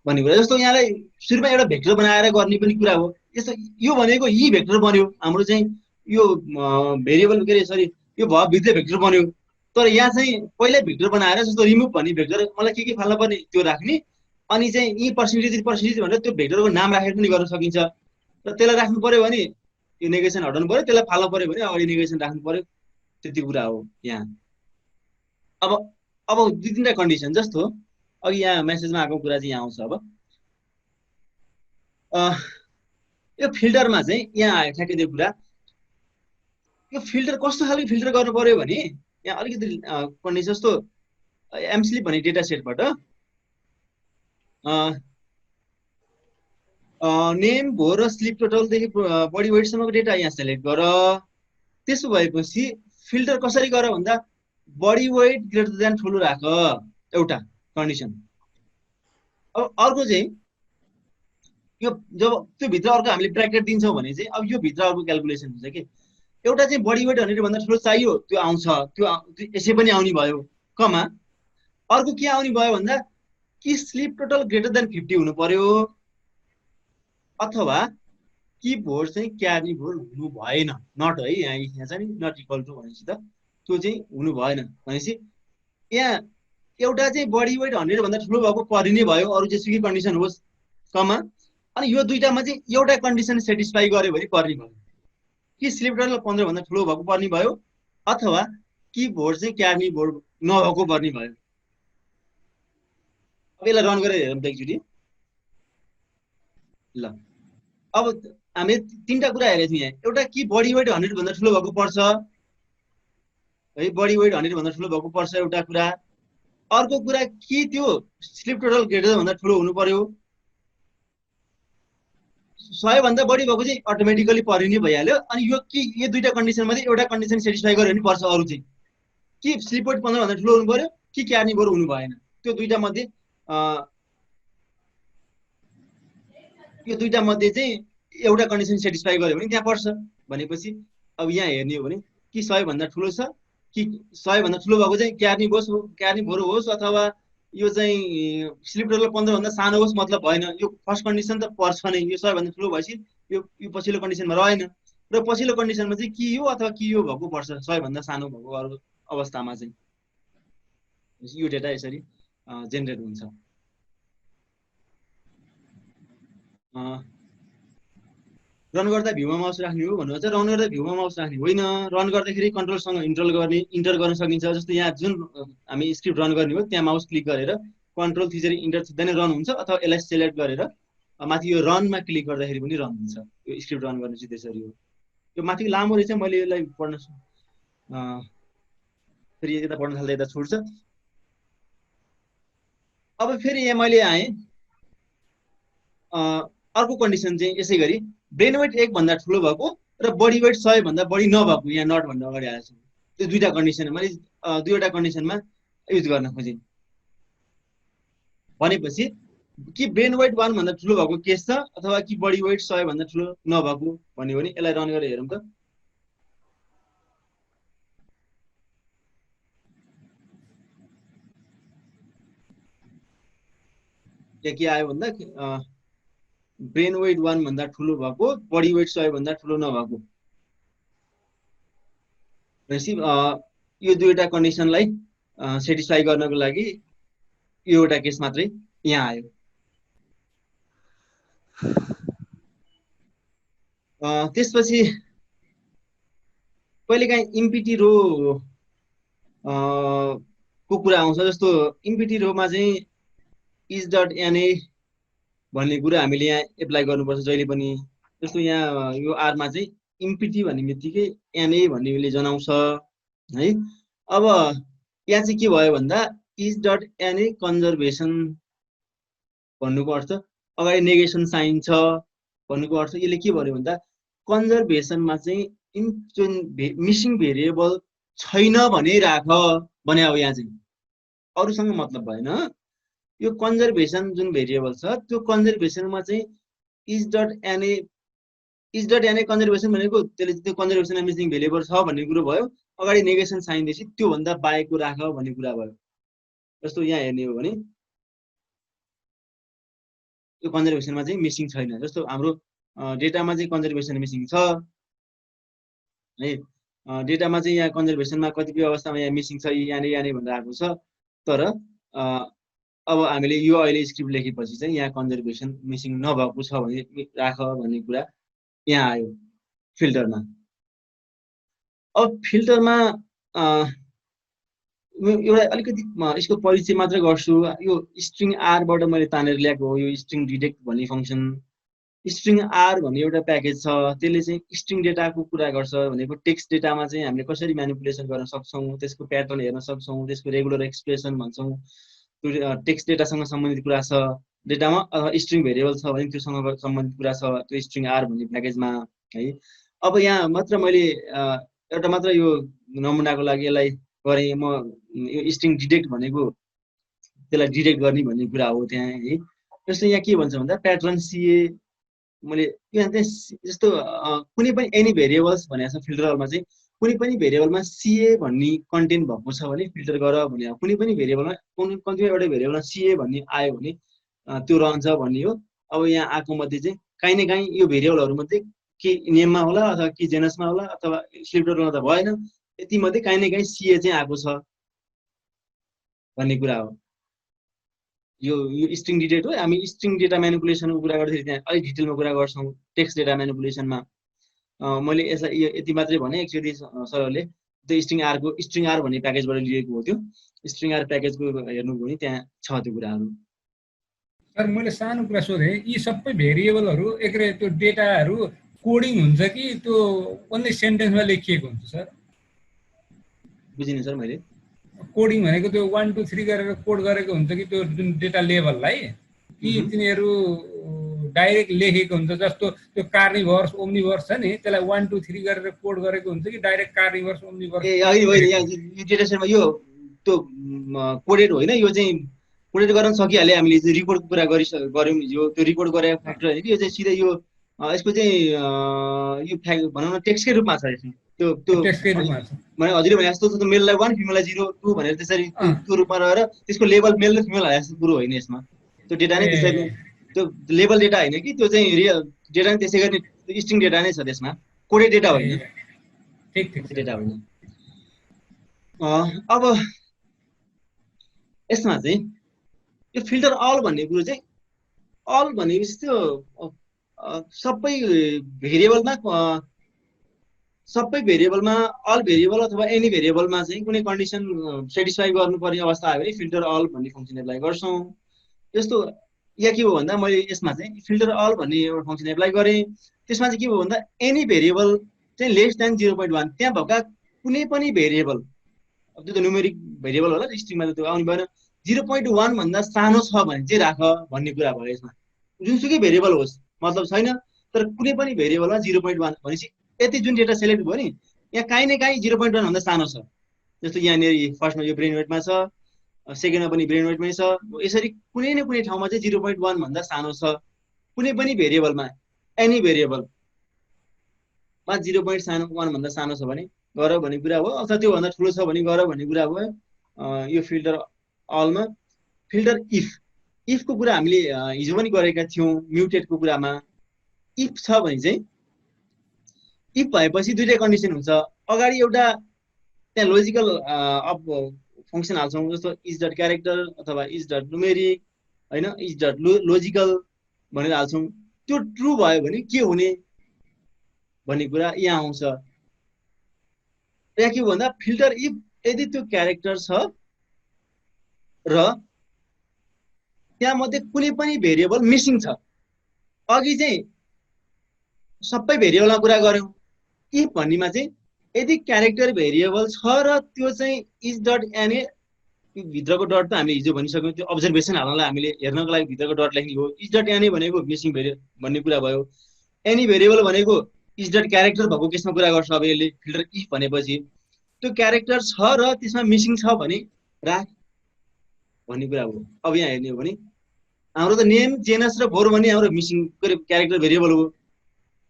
भन्ने कुरा। जस्तो यहाँलाई सुरुमा एउटा भेक्टर बनाएर गर्ने पनि कुरा हो। यस्तो यो भनेको यी भेक्टर बन्यो हाम्रो चाहिँ यो भेरिएबल के अरे सरी यो भित्र भेक्टर बन्यो। तर यहाँ चाहिँ पहिल्यै भेक्टर बनाएर जस्तो रिमुभ भन्ने भेक्टर मलाई के फाल्न पर्ने त्यो राख्ने, अनि चाहिँ यी पर्सेन्टेज भनेर त्यो भेक्टरको नाम राखेर पनि गर्न सकिन्छ। र त्यसलाई राख्नु पर्यो भने यो नेगेसन हटाउनु पर्यो, त्यसलाई फाल्नु पर्यो भने अगाडि नेगेसन राख्नु पर्यो, त्यति कुरा हो यहाँ। अब दुई तिनवटा कन्डिसन जस्तो अघि यहाँ मेसेजमा आएको कुरा चाहिँ यहाँ आउँछ। अब यो फिल्टरमा चाहिँ यहाँ आयो ठ्याक्कै त्यो कुरा। यो फिल्टर कस्तो खालको फिल्टर गर्नु पर्यो भने यहाँ अलिकति कन्डिसन जस्तो एमस्लिप भन्ने डेटा सेटबाट नेम भो र स्लिप टोटलदेखि बडी वेटसम्मको डेटा यहाँ सेलेक्ट गर। त्यसो भएपछि फिल्टर कसरी गर भन्दा बडी वेट ग्रेटर देन ठुलो राख, एउटा कन्डिसन। अब अर्को चाहिँ यो जब त्यो भित्र अर्को हामीले ब्र्याकेट दिन्छौँ भने चाहिँ अब यो भित्र अर्को क्यालकुलेसन हुन्छ कि एउटा चाहिँ बडी वेट 100 भन्दा ठुलो चाहियो, त्यो आउँछ, त्यो यसै पनि आउने भयो, कमा अर्को के आउने भयो भन्दा कि स्लिप टोटल ग्रेटर देन 50 हुनु पर्यो, अथवा कि भोट चाहिँ क्यार्नी भोट हुनु भएन। नट है, यहाँ छ नि नट इक्वल टु भनेपछि त त्यो चाहिँ हुनु भएन। भनेपछि यहाँ एउटा चाहिँ बडी वेट 100 भन्दा ठुलो भएको पर्ने नै भयो, अरू जेसुकै कन्डिसन होस्, कमा अनि यो दुईटामा चाहिँ एउटा कन्डिसन सेटिस्फाई गर्यो भने पर्ने भयो, कि स्लिप टोटल 15 भन्दा ठुलो भएको पर्ने भयो, अथवा कि भोट चाहिँ क्यार्नी भोट नभएको पर्ने भयो। अब यसलाई रन गरेर हेरौँ त एकचोटि। ल अब हामीले तीनटा कुरा हेरेको थियौँ यहाँ। एउटा कि बडी वेट 100 भन्दा ठुलो भएको पर्छ है, बडी वेट 100 भन्दा ठुलो भएको पर्छ एउटा कुरा। अर्को कुरा कि त्यो स्लिप टोटल ग्रेटर भन्दा ठुलो हुनु पर्यो। 100 भन्दा बढी भएको चाहिँ अटोमेटिकली पर्ने नै भइहाल्यो। अनि यो दुईटा कन्डिसन मध्ये एउटा कन्डिसन सेटिस्फाई गर्यो भने पर्छ, अरू चाहिँ कि स्लिप वेट 15 भन्दा ठुलो हुनु पर्यो कि क्यार्नी भोट हुनु भएन। त्यो दुईटा मध्ये चाहिँ एउटा कन्डिसन सेटिस्फाई गर्यो भने त्यहाँ पर्छ। भनेपछि अब यहाँ हेर्ने हो भने कि 100 भन्दा ठुलो छ, कि 100 भन्दा ठुलो भएको चाहिँ क्यार्नी भोट होस्, अथवा यो चाहिँ स्लिप टोटल 15 भन्दा सानो होस्, मतलब भएन। यो फर्स्ट कन्डिसन त पर्छ नै, यो 100 भन्दा ठुलो भएपछि यो पछिल्लो कन्डिसनमा रहेन। र पछिल्लो कन्डिसनमा चाहिँ कि यो अथवा कि यो भएको पर्छ 100 भन्दा सानो भएको अरू अवस्थामा चाहिँ यो डेटा यसरी जेनेरेट हुन्छ। रन गर्दा भ्यूमा माउस राख्ने हो भन्नुहुन्छ। रन गर्दा भ्यूमा माउस राख्ने होइन, रन गर्दाखेरि कन्ट्रोलसँग इन्टर गर्न सकिन्छ। जस्तो यहाँ जुन हामी स्क्रिप्ट रन गर्ने हो त्यहाँ माउस क्लिक गरेर कन्ट्रोल थिचेर इन्टर थिच्दा नै रन हुन्छ, अथवा यसलाई सेलेक्ट गरेर माथि यो रनमा क्लिक गर्दाखेरि पनि रन हुन्छ। यो स्क्रिप्ट रन गर्ने चाहिँ त्यसरी हो। यो माथि लामो रहेछ, मैले यसलाई पढ्न फेरि यता पढ्न थाल्दा यता छुट्छ। अब फेरि यहाँ मैले आएँ अर्को कन्डिसन चाहिँ यसै गरी ब्रेन वेट 1 भन्दा ठुलो भएको र बडी वेट 100 भन्दा बढी नभएको, यहाँ नट भन्दा अगाडि आएको छ। त्यो दुईटा कन्डिसन मैले दुईवटा कन्डिसनमा युज गर्न खोजेँ। भनेपछि कि ब्रेन वेट 1 भन्दा ठुलो भएको केस छ, अथवा कि बडी वेट 100 भन्दा ठुलो नभएको भन्यो भने यसलाई रन गरेर हेरौँ त। के आयो भन्दा ब्रेन वेट 1 भन्दा ठुलो भएको, बडी वेट 100 भन्दा ठुलो नभएको। भनेपछि यो दुईवटा कन्डिसनलाई सेटिस्फाई गर्नको लागि यो एउटा केस मात्रै यहाँ आयो। त्यसपछि कहिलेकाहीँ इम्पिटी रो को कुरा आउँछ। जस्तो इम्पिटी रोमा चाहिँ इज डट एनए भन्ने कुरा हामीले यहाँ एप्लाई गर्नुपर्छ जहिले पनि। जस्तो यहाँ यो आरमा चाहिँ इम्पिटी भन्ने बित्तिकै एनए भन्नेले जनाउँछ है। अब यहाँ चाहिँ के भयो भन्दा इज डट एनए कन्जर्भेसन भन्नुको अर्थ अगाडि नेगेसन साइन छ भन्नुको अर्थ यसले के भन्यो भन्दा कन्जर्भेसनमा चाहिँ मिसिङ भेरिएबल छैन भने राख भने हो। यहाँ चाहिँ अरूसँग मतलब भएन। यो कन्जर्भेसन जुन भेरिएबल छ त्यो कन्जर्भेसनमा चाहिँ इज डट एनए कन्जर्भेसन भनेको त्यसले त्यो कन्जर्भेसनमा मिसिङ भेरिएबल छ भन्ने कुरो भयो। अगाडि नेगेसन साइन दिएपछि त्योभन्दा बाहेकको राख भन्ने कुरा भयो। जस्तो यहाँ हेर्ने हो भने यो कन्जर्भेसनमा चाहिँ मिसिङ छैन। जस्तो हाम्रो डेटामा चाहिँ कन्जर्भेसन मिसिङ छ है। डेटामा चाहिँ यहाँ कन्जर्भेसनमा कतिपय अवस्थामा यहाँ मिसिङ छ यहाँनिर भनेर आएको छ। तर अब हामीले यो अहिले स्क्रिप्ट लेखेपछि चाहिँ यहाँ कन्जर्भेसन मिसिङ नभएको छ भने राख भन्ने कुरा यहाँ आयो फिल्टरमा। अब फिल्टरमा एउटा अलिकति यसको परिचय मात्र गर्छु। यो स्ट्रिङ आरबाट मैले तानेर ल्याएको हो। यो स्ट्रिङ डिटेक्ट भन्ने फङ्सन। स्ट्रिङ आर भन्ने एउटा प्याकेज छ, त्यसले चाहिँ स्ट्रिङ डेटाको कुरा गर्छ। भनेको टेक्स्ट डेटामा चाहिँ हामीले कसरी म्यानिपुलेसन गर्न सक्छौँ, त्यसको प्याटर्न हेर्न सक्छौँ, त्यसको रेगुलर एक्सप्रेसन भन्छौँ। त्यो टेक्स्ट डेटासँग सम्बन्धित कुरा छ डेटामा, अथवा स्ट्रिङ भेरिएबल छ भने त्योसँग सम्बन्धित कुरा छ त्यो स्ट्रिङ आर भन्ने प्याकेजमा है। अब यहाँ मात्र मैले एउटा मात्र यो नमुनाको लागि यसलाई गरेँ। म यो स्ट्रिङ डिटेक्ट भनेको त्यसलाई डिटेक्ट गर्ने भन्ने कुरा हो त्यहाँ है। जस्तो यहाँ के भन्छ भन्दा प्याटर्न सिए मैले यहाँ चाहिँ जस्तो कुनै पनि एनी भेरिएबल्स भनेको छ फिल्टरमा चाहिँ कुनै पनि भेरिएबलमा सिए भन्ने कन्टेन्ट भएको छ भने फिल्टर गर भने कुनै पनि भेरिएबलमा कतिपय एउटा भेरिएबलमा सिए भन्ने आयो भने त्यो रहन्छ भन्ने हो। अब यहाँ आएको मध्ये चाहिँ काहीँ न काहीँ यो भेरिएबलहरूमध्ये के नेममा होला अथवा के जेनसमा होला अथवा स्क्रिप्टरमा त भएन, यति मध्ये काहीँ न काहीँ सिए चाहिँ आएको छ भन्ने कुरा हो। यो स्ट्रिङ डिटेक्ट हो। हामी स्ट्रिङ डेटा म्यानिपुलेसनको कुरा गर्दाखेरि त्यहाँ अलिक डिटेलमा कुरा गर्छौँ टेक्स्ट डेटा म्यानिपुलेसनमा। मैले यसलाई यति मात्रै भने एक्चुअली सरले त्यो स्ट्रिङ आर भन्ने प्याकेजबाट लिएको हो। त्यो स्ट्रिङ आर प्याकेजको हेर्नुभयो भने त्यहाँ छ त्यो कुराहरू। सर मैले सानो कुरा सोधेँ, यी सबै भेरिएबलहरू एकरे त्यो डेटाहरू कोडिङ हुन्छ कि त्यो ओन्ली सेन्टेन्समा लेखिएको हुन्छ सर? बुझिनँ सर मैले। कोडिङ भनेको त्यो 1 2 3 गरेर कोड गरेको हुन्छ कि त्यो जुन डेटा लेभललाई, कि तिनीहरू डाइरेक्ट लेखेको हुन्छ? जस्तो त्यो कार्निभर्स ओम्निभर्स छ नि, त्यसलाई 1 2 3 गरेर कोड गरेको हुन्छ कि डाइरेक्ट कार्निभर्स ओम्निभर्स? यो डेटा सेटमा यो त्यो कोडेड होइन, यो चाहिँ कोडेड गर्न सकिहाल्यो हामीले। रिपोर्टको कुरा गऱ्यौँ यो त्यो रिपोर्ट गरेको फ्याक्टर होइन कि यो चाहिँ सिधै यो यसको चाहिँ यो भनौँ न टेक्स्टकै रूपमा छ यसमा। त्यो टेक्स्टकै रूपमा छ भने हजुरले भने जस्तो मेललाई 1 फिमेललाई 0 2 भनेर त्यसरी त्यो रूपमा रहेर त्यसको लेभल मेल र फिमेल हालेको कुरो होइन यसमा। त्यो डेटा नै त्यसरी त्यो लेभल डेटा होइन कि त्यो चाहिँ रियल डेटा नै त्यसै गरी स्ट्रिङ डेटा नै छ त्यसमा, कोडेड डेटा होइन। ठिक डेटा होइन। अब यसमा चाहिँ यो फिल्टर अल भन्ने कुरो चाहिँ अल भनेपछि त्यो सबै भेरिएबलमा अल भेरिएबल अथवा एनी भेरिएबलमा चाहिँ कुनै कन्डिसन सेटिस्फाई गर्नुपर्ने अवस्था आयो भने फिल्टर अल भन्ने फङ्सन एप्लाई गर्छौँ। जस्तो यहाँ के हो भन्दा मैले यसमा चाहिँ फिल्टर अल भन्ने एउटा फङ्सन एप्लाई गरेँ। त्यसमा चाहिँ के हो भन्दा एनी भेरिएबल चाहिँ लेस देन 0.1 त्यहाँ भएका कुनै पनि भेरिएबल, अब त्यो त न्युमेरिक भेरिएबल होला स्ट्रिङमा त त्यो आउनु भएन, 0.1 भन्दा सानो छ भने चाहिँ राख भन्ने कुरा भयो। यसमा जुनसुकै भेरिएबल होस् मतलब छैन, तर कुनै पनि भेरिएबलमा 0.1 भनेपछि यति जुन डेटा सेलेक्ट भयो नि यहाँ काहीँ न काहीँ 0.1 भन्दा सानो छ। जस्तो यहाँनिर फर्स्टमा यो ब्रेन वेटमा छ, सेकेन्डमा पनि ब्रेन वेटमै छ। यसरी कुनै न कुनै ठाउँमा चाहिँ 0.1 भन्दा सानो छ कुनै पनि भेरिएबलमा। एनी भेरिएबलमा 0.1 भन्दा सानो छ भने गर भन्ने कुरा हो, अथवा त्योभन्दा ठुलो छ भने गर भन्ने कुरा भयो। यो फिल्टर अलमा फिल्टर इफको कुरा हामीले हिजो पनि गरेका थियौँ म्युटेटको कुरामा। इफ छ भने चाहिँ इफ भएपछि दुईटै कन्डिसन हुन्छ। अगाडि एउटा त्यहाँ लोजिकल अब फङ्सन हाल्छौँ, जस्तो इज डट क्यारेक्टर अथवा इज डट न्युमेरिक होइन, इज डट लोजिकल भनेर हाल्छौँ। त्यो ट्रु भयो भने के हुने भन्ने कुरा यहाँ आउँछ। यहाँ के भन्दा फिल्टर इफ यदि त्यो क्यारेक्टर छ र त्यहाँ मध्ये कुनै पनि भेरिएबल मिसिङ छ। अघि चाहिँ सबै भेरिएबलमा कुरा गर्यौँ। इफ भन्नेमा चाहिँ यदि क्यारेक्टर भेरिएबल छ र त्यो चाहिँ इज डट एनए, भित्रको डट त हामीले हिजो भनिसक्यौँ, त्यो अब्जर्भेसन हाल्नलाई हामीले हेर्नको लागि भित्रको डट लेख्ने हो। इज डट एनए भनेको मिसिङ भेरिएबल भन्ने कुरा भयो। एनी भेरिएबल भनेको इज डट क्यारेक्टर भएको केसमा कुरा गर्छ। अब यसले फिल्टर इफ भनेपछि त्यो क्यारेक्टर छ र त्यसमा मिसिङ छ भने राख भन्ने कुरा हो। अब यहाँ हेर्ने हो भने हाम्रो त नेम जेनस र भोर भन्ने हाम्रो मिसिङ क्यारेक्टर भेरिएबल हो।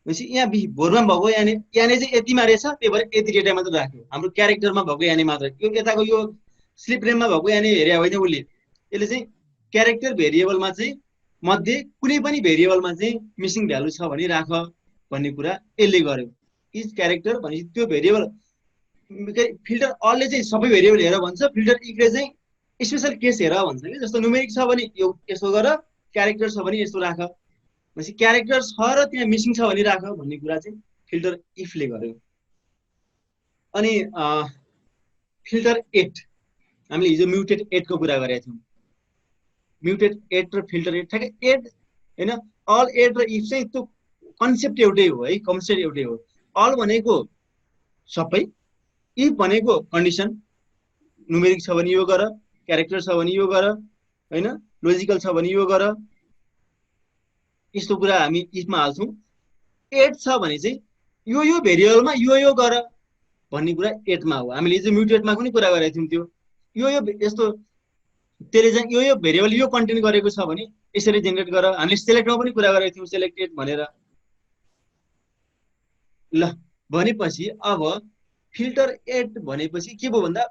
भनेपछि यहाँ भोरमा भएको याने चाहिँ यतिमा रहेछ, त्यही भएर यति डेटा मात्र राख्यो। हाम्रो क्यारेक्टरमा भएको याने मात्र, यो यताको यो स्लिप रेममा भएको याने हेरे होइन उसले। यसले चाहिँ क्यारेक्टर भेरिएबलमा चाहिँ मध्ये कुनै पनि भेरिएबलमा चाहिँ मिसिङ भ्यालु छ भने राख भन्ने कुरा यसले गर्यो। इज क्यारेक्टर भनेपछि त्यो भेरिएबल फिल्टर अलले चाहिँ सबै भेरिएबल हेर भन्छ, फिल्टर इफले चाहिँ स्पेसल केस हेर भन्छ कि। जस्तो न्युमेरिक छ भने यो यसो गर, क्यारेक्टर छ भने यस्तो राख। भनेपछि क्यारेक्टर छ र त्यहाँ मिसिङ छ भने राख भन्ने कुरा चाहिँ फिल्टर इफले गर्यो। अनि फिल्टर 8 हामीले हिजो म्युटेट 8 को कुरा गरेका थियौँ। म्युटेट 8 र फिल्टर 8 ठ्याक्कै 8 होइन, अल 8 र इफ चाहिँ त्यो कन्सेप्ट एउटै हो है, कन्सेप्ट एउटै हो। अल भनेको सबै, इफ भनेको कन्डिसन, न्युमेरिक छ भने यो गर, क्यारेक्टर छ भने यो गर होइन, लोजिकल छ भने यो गर, यस्तो कुरा हामी इफमा हाल्छौँ। 8 छ भने चाहिँ यो भेरिएबलमा यो गर भन्ने कुरा 8 मा हो। हामीले चाहिँ म्युटेटमा पनि कुरा गरेका थियौँ। त्यो यो यस्तो त्यसले चाहिँ यो भेरिएबल यो कन्टेन गरेको छ भने यसरी जेनेरेट गर। हामीले सेलेक्टमा पनि कुरा गरेका थियौँ, सेलेक्टेड भनेर। ल भनेपछि अब फिल्टर 8 भनेपछि के भयो भन्दा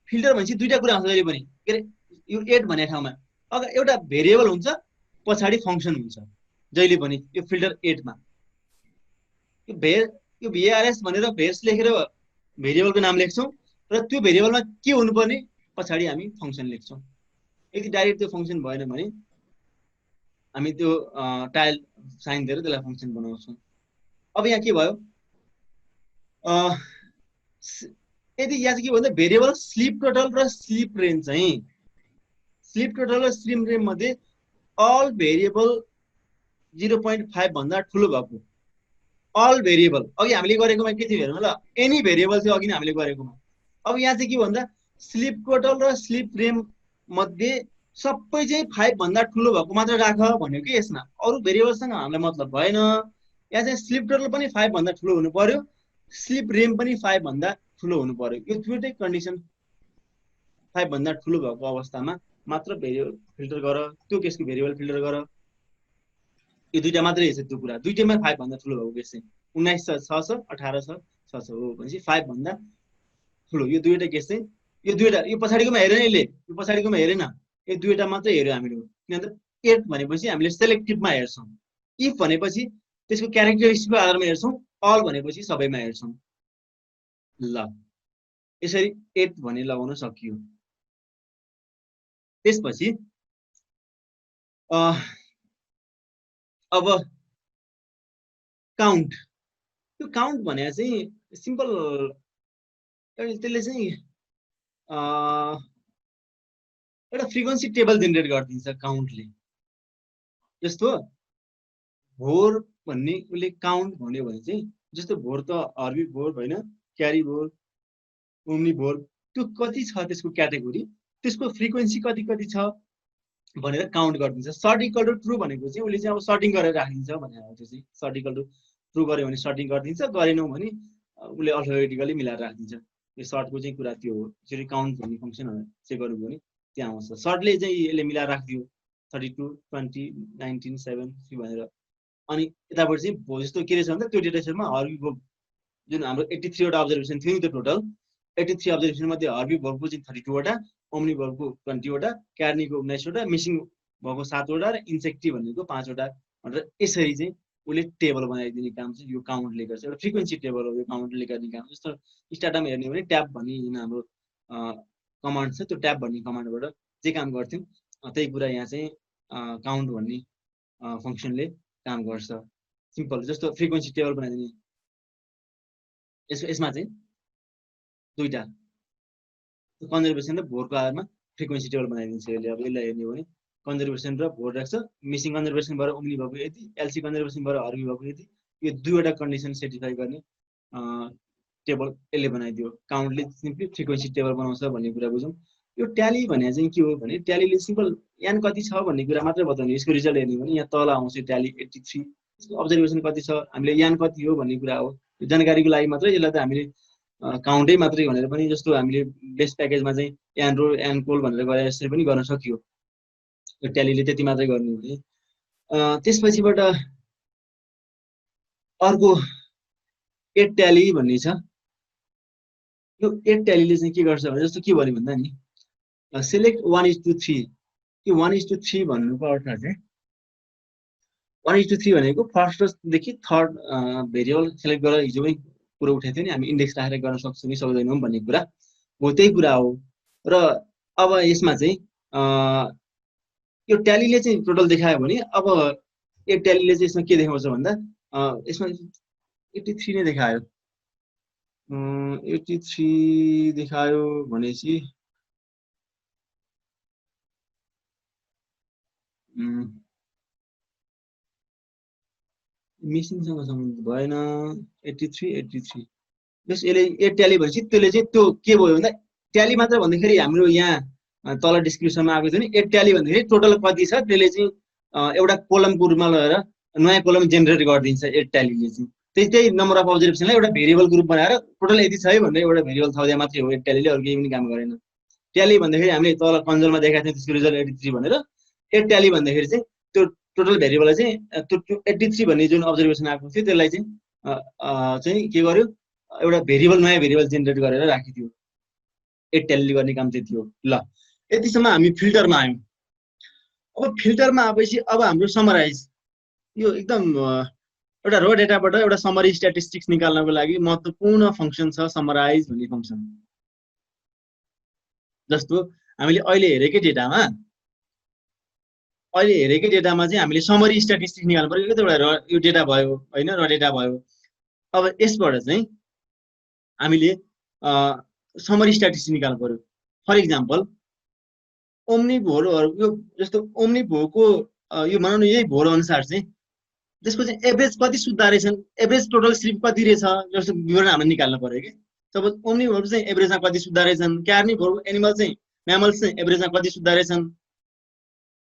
फिल्टर भनेपछि दुईटा कुरा हुन्छ जहिले पनि। के अरे यो 8 भन्ने ठाउँमा अब एउटा भेरिएबल हुन्छ, पछाडि फङ्सन हुन्छ जहिले पनि यो फिल्टर 8 मा। यो VARS भनेर भेर्स लेखेर भेरिएबलको नाम लेख्छौँ र त्यो भेरिएबलमा के हुनुपर्ने पछाडि हामी फङ्सन लेख्छौँ। यदि डाइरेक्ट त्यो फङ्सन भएन भने हामी त्यो टाइल साइन दिएर त्यसलाई फङ्सन बनाउँछौँ। अब यहाँ के भयो, यदि यहाँ चाहिँ के भन्दा भेरिएबल स्लिप टोटल र स्लिप रेन्ज चाहिँ स्लिप टोटल र स्लिप रेन्ज मध्ये अल भेरिएबल 0.5 भन्दा ठुलो भएको अल भेरिएबल अघि हामीले गरेकोमा के थियो हेर्नु ल, एनी भेरिएबल थियो अघि नै हामीले गरेकोमा। अब यहाँ चाहिँ के भन्दा स्लिप टोटल र स्लिप रेन्ज मध्ये सबै चाहिँ 5 भन्दा ठुलो भएको मात्र राख भन्यो कि यसमा। अरू भेरिएबलसँग हामीलाई मतलब भएन। यहाँ चाहिँ स्लिप टोटल पनि 5 भन्दा ठुलो हुनु पर्यो, स्लिप रेन्ज पनि 5 भन्दा ठुलो हुनु पर्यो। यो दुईटै कन्डिसन 5 भन्दा ठुलो भएको अवस्थामा मात्र भेरिएबल फिल्टर गर, त्यो केसको भेरिएबल फिल्टर गर। यो दुईटा मात्रै छ त्यो कुरा। दुईटैमा 5 भन्दा ठुलो भएको केस चाहिँ 19 छ 18 छ हो भनेपछि 5 भन्दा ठुलो। यो दुईटा केस चाहिँ यो दुईटा, यो पछाडिकोमा हेरेन, यसले यो पछाडिकोमा हेरेन, यो दुईटा मात्रै हेर्यो हामीले। किनभने 8 भनेपछि हामीले सेलेक्टिभमा हेर्छौँ, इफ भनेपछि त्यसको क्यारेक्टरिस्टिकको आधारमा हेर्छौँ, अल भनेपछि सबैमा हेर्छौँ। ल यसरी 8 भन्ने लगाउन सकियो। त्यसपछि अब काउन्ट। त्यो काउन्ट भने चाहिँ सिम्पल, त्यसले चाहिँ एउटा फ्रिक्वेन्सी टेबल जेनेरेट गरिदिन्छ काउन्टले। जस्तो भोर भन्ने उसले काउन्ट भन्यो भने चाहिँ जस्तो भोर त हर्बी भोर होइन, क्यारी भोर, ओम्नी भोर, त्यो कति छ त्यसको क्याटेगोरी, त्यसको फ्रिक्वेन्सी कति कति छ भनेर काउन्ट गरिदिन्छ। सर्ट इक्वल टु ट्रु भनेको चाहिँ उसले चाहिँ अब सर्टिङ गरेर राखिदिन्छ भनेर हो। त्यो चाहिँ सर्ट इक्वल टु ट्रु गर्यो भने सर्टिङ गरिदिन्छ, गरेनौँ भने उसले अल्फाबेटिकली मिलाएर राखिदिन्छ। यो सर्टको चाहिँ कुरा त्यो हो। यसरी काउन्ट भन्ने फङ्सनहरू चेक गर्नु भने त्यहाँ आउँछ। सर्टले चाहिँ यसले मिलाएर राखिदियो 32, 20, 19, 7 भनेर। अनि यतापट्टि चाहिँ जस्तो के रहेछ भन्दा त्यो डेटा सेटमा हर्बी भोग जुन हाम्रो 83 वटा अब्जर्भेसन थियो नि, त्यो टोटल 83 अब्जर्भेसन मध्ये हर्बी भोगको चाहिँ 32 वटा, ओम्नी भोगको 20 वटा, क्यार्नीको 19 वटा, मिसिङ भएको 7 वटा र इन्सेक्टिभ भनेको 5 वटा भनेर यसरी चाहिँ उसले टेबल बनाइदिने काम चाहिँ यो काउन्टले गर्छ। एउटा फ्रिक्वेन्सी टेबल हो यो काउन्टले गर्ने काम। जस्तो स्टार्टमा हेर्ने हो भने ट्याब भन्ने जुन हाम्रो कमान्ड छ त्यो ट्याब भन्ने कमान्डबाट जे काम गर्थ्यौँ त्यही कुरा यहाँ चाहिँ काउन्ट भन्ने फङ्सनले काम गर्छ। सिम्पल जस्तो फ्रिक्वेन्सी टेबल बनाइदिने यसमा चाहिँ दुईटा कन्जर्भेसन र भोरको आधारमा फ्रिक्वेन्सी टेबल बनाइदिन्छ यसले। अब यसलाई हेर्ने हो भने कन्जर्भेसन र भोर राख्छ। मिसिङ कन्जर्भेसनबाट ओम्नी भएको यति, एलसी कन्जर्भेसनबाट हर्बी भएको यति, यो दुईवटा कन्डिसन सेटिस्फाई गर्ने टेबल यसले बनाइदियो। काउन्टले सिम्पली फ्रिक्वेन्सी टेबल बनाउँछ भन्ने कुरा बुझौँ। यो ट्याली भने चाहिँ के हो भने ट्यालीले सिम्पल यान कति छ भन्ने कुरा मात्रै बताउने। यसको रिजल्ट हेर्ने हो भने यहाँ तल आउँछ ट्याली 83, यसको अब्जर्भेसन कति छ, हामीले यान कति हो भन्ने कुरा हो। यो जानकारीको लागि मात्रै यसलाई त हामीले काउन्टै मात्रै भनेर पनि जस्तो हामीले बेस प्याकेजमा चाहिँ यान रो यान कोल भनेर गरे यसरी पनि गर्न सकियो। यो ट्यालीले त्यति मात्रै गर्नु हुने। त्यसपछिबाट अर्को एड ट्याली भन्ने छ। यो एड ट्यालीले चाहिँ के गर्छ भने जस्तो के भन्यो भन्दा नि सेलेक्ट 1:3। यो 1:3 भन्नुको अर्थ चाहिँ 1:3 भनेको फर्स्टदेखि थर्ड भेरिएबल सेलेक्ट गरेर हिजो पनि कुरो उठाएको थियो नि हामी इन्डेक्स राखेर गर्न सक्छौँ कि सक्दैनौँ भन्ने कुरा हो, त्यही कुरा हो। र अब यसमा चाहिँ यो ट्यालीले चाहिँ टोटल देखायो भने अब यो ट्यालीले चाहिँ यसमा के देखाउँछ भन्दा यसमा 83 नै देखायो। 83 देखायो भनेपछि मिसिङसँग सम्बन्धित भएन। 83 जस यसले एड ट्याली भनेपछि त्यसले चाहिँ त्यो के भयो भन्दा ट्याली मात्र भन्दाखेरि हाम्रो यहाँ तल डिस्क्रिप्सनमा आएको थियो नि एड ट्याली भन्दाखेरि टोटल कति छ त्यसले चाहिँ एउटा कोलमको रूपमा लगेर नयाँ कोलम जेनेरेट गरिदिन्छ एड ट्यालीले चाहिँ। त्यही नम्बर अफ अब्जर्भेसनलाई एउटा भेरिएबल ग्रुप बनाएर टोटल यति छ है भनेर एउटा भेरिएबल थौदिया मात्रै हो एड ट्यालीले, अरू केही पनि काम गरेन। ट्याली भन्दाखेरि हामीले तल कन्जोलमा देखाएको थियौँ त्यसको रिजल्ट 83 भनेर। एड ट्याली भन्दाखेरि चाहिँ त्यो टोटल भेरिएबललाई चाहिँ त्यो 83 भन्ने जुन अब्जर्भेसन आएको थियो त्यसलाई चाहिँ के गर्यो एउटा भेरिएबल नयाँ भेरिएबल जेनेरेट गरेर राखिदियो। एड ट्यालीले गर्ने काम त्यति हो। ल यतिसम्म हामी फिल्टरमा आयौँ। अब फिल्टरमा आएपछि अब हाम्रो समराइज, यो एकदम एउटा रो डेटाबाट एउटा समरी स्ट्याटिस्टिक्स निकाल्नको लागि महत्त्वपूर्ण फङ्सन छ समराइज भन्ने फङ्सन। जस्तो हामीले अहिले हेरेकै डेटामा चाहिँ हामीले समरी स्ट्याटिस्टिक्स निकाल्नु पर्यो। एउटा यो डेटा भयो होइन, र डेटा भयो। अब यसबाट चाहिँ हामीले समरी स्ट्याटिस्टिक्स निकाल्नु पर्यो। फर इक्जाम्पल ओम्नी भोरहरू यो जस्तो ओम्नी भोको यो भनौँ न यही भोर अनुसार चाहिँ त्यसको चाहिँ एभरेज कति सुत्दा रहेछन्, एभरेज टोटल स्लिप कति रहेछ जस्तो विवरण हामीले निकाल्नु पर्यो कि। सपोज ओम्नी भोर चाहिँ एभरेजमा कति सुत्दा रहेछन्, कार्नी भोर एनिमल चाहिँ म्यामल्स चाहिँ एभरेजमा कति सुत्दा रहेछन्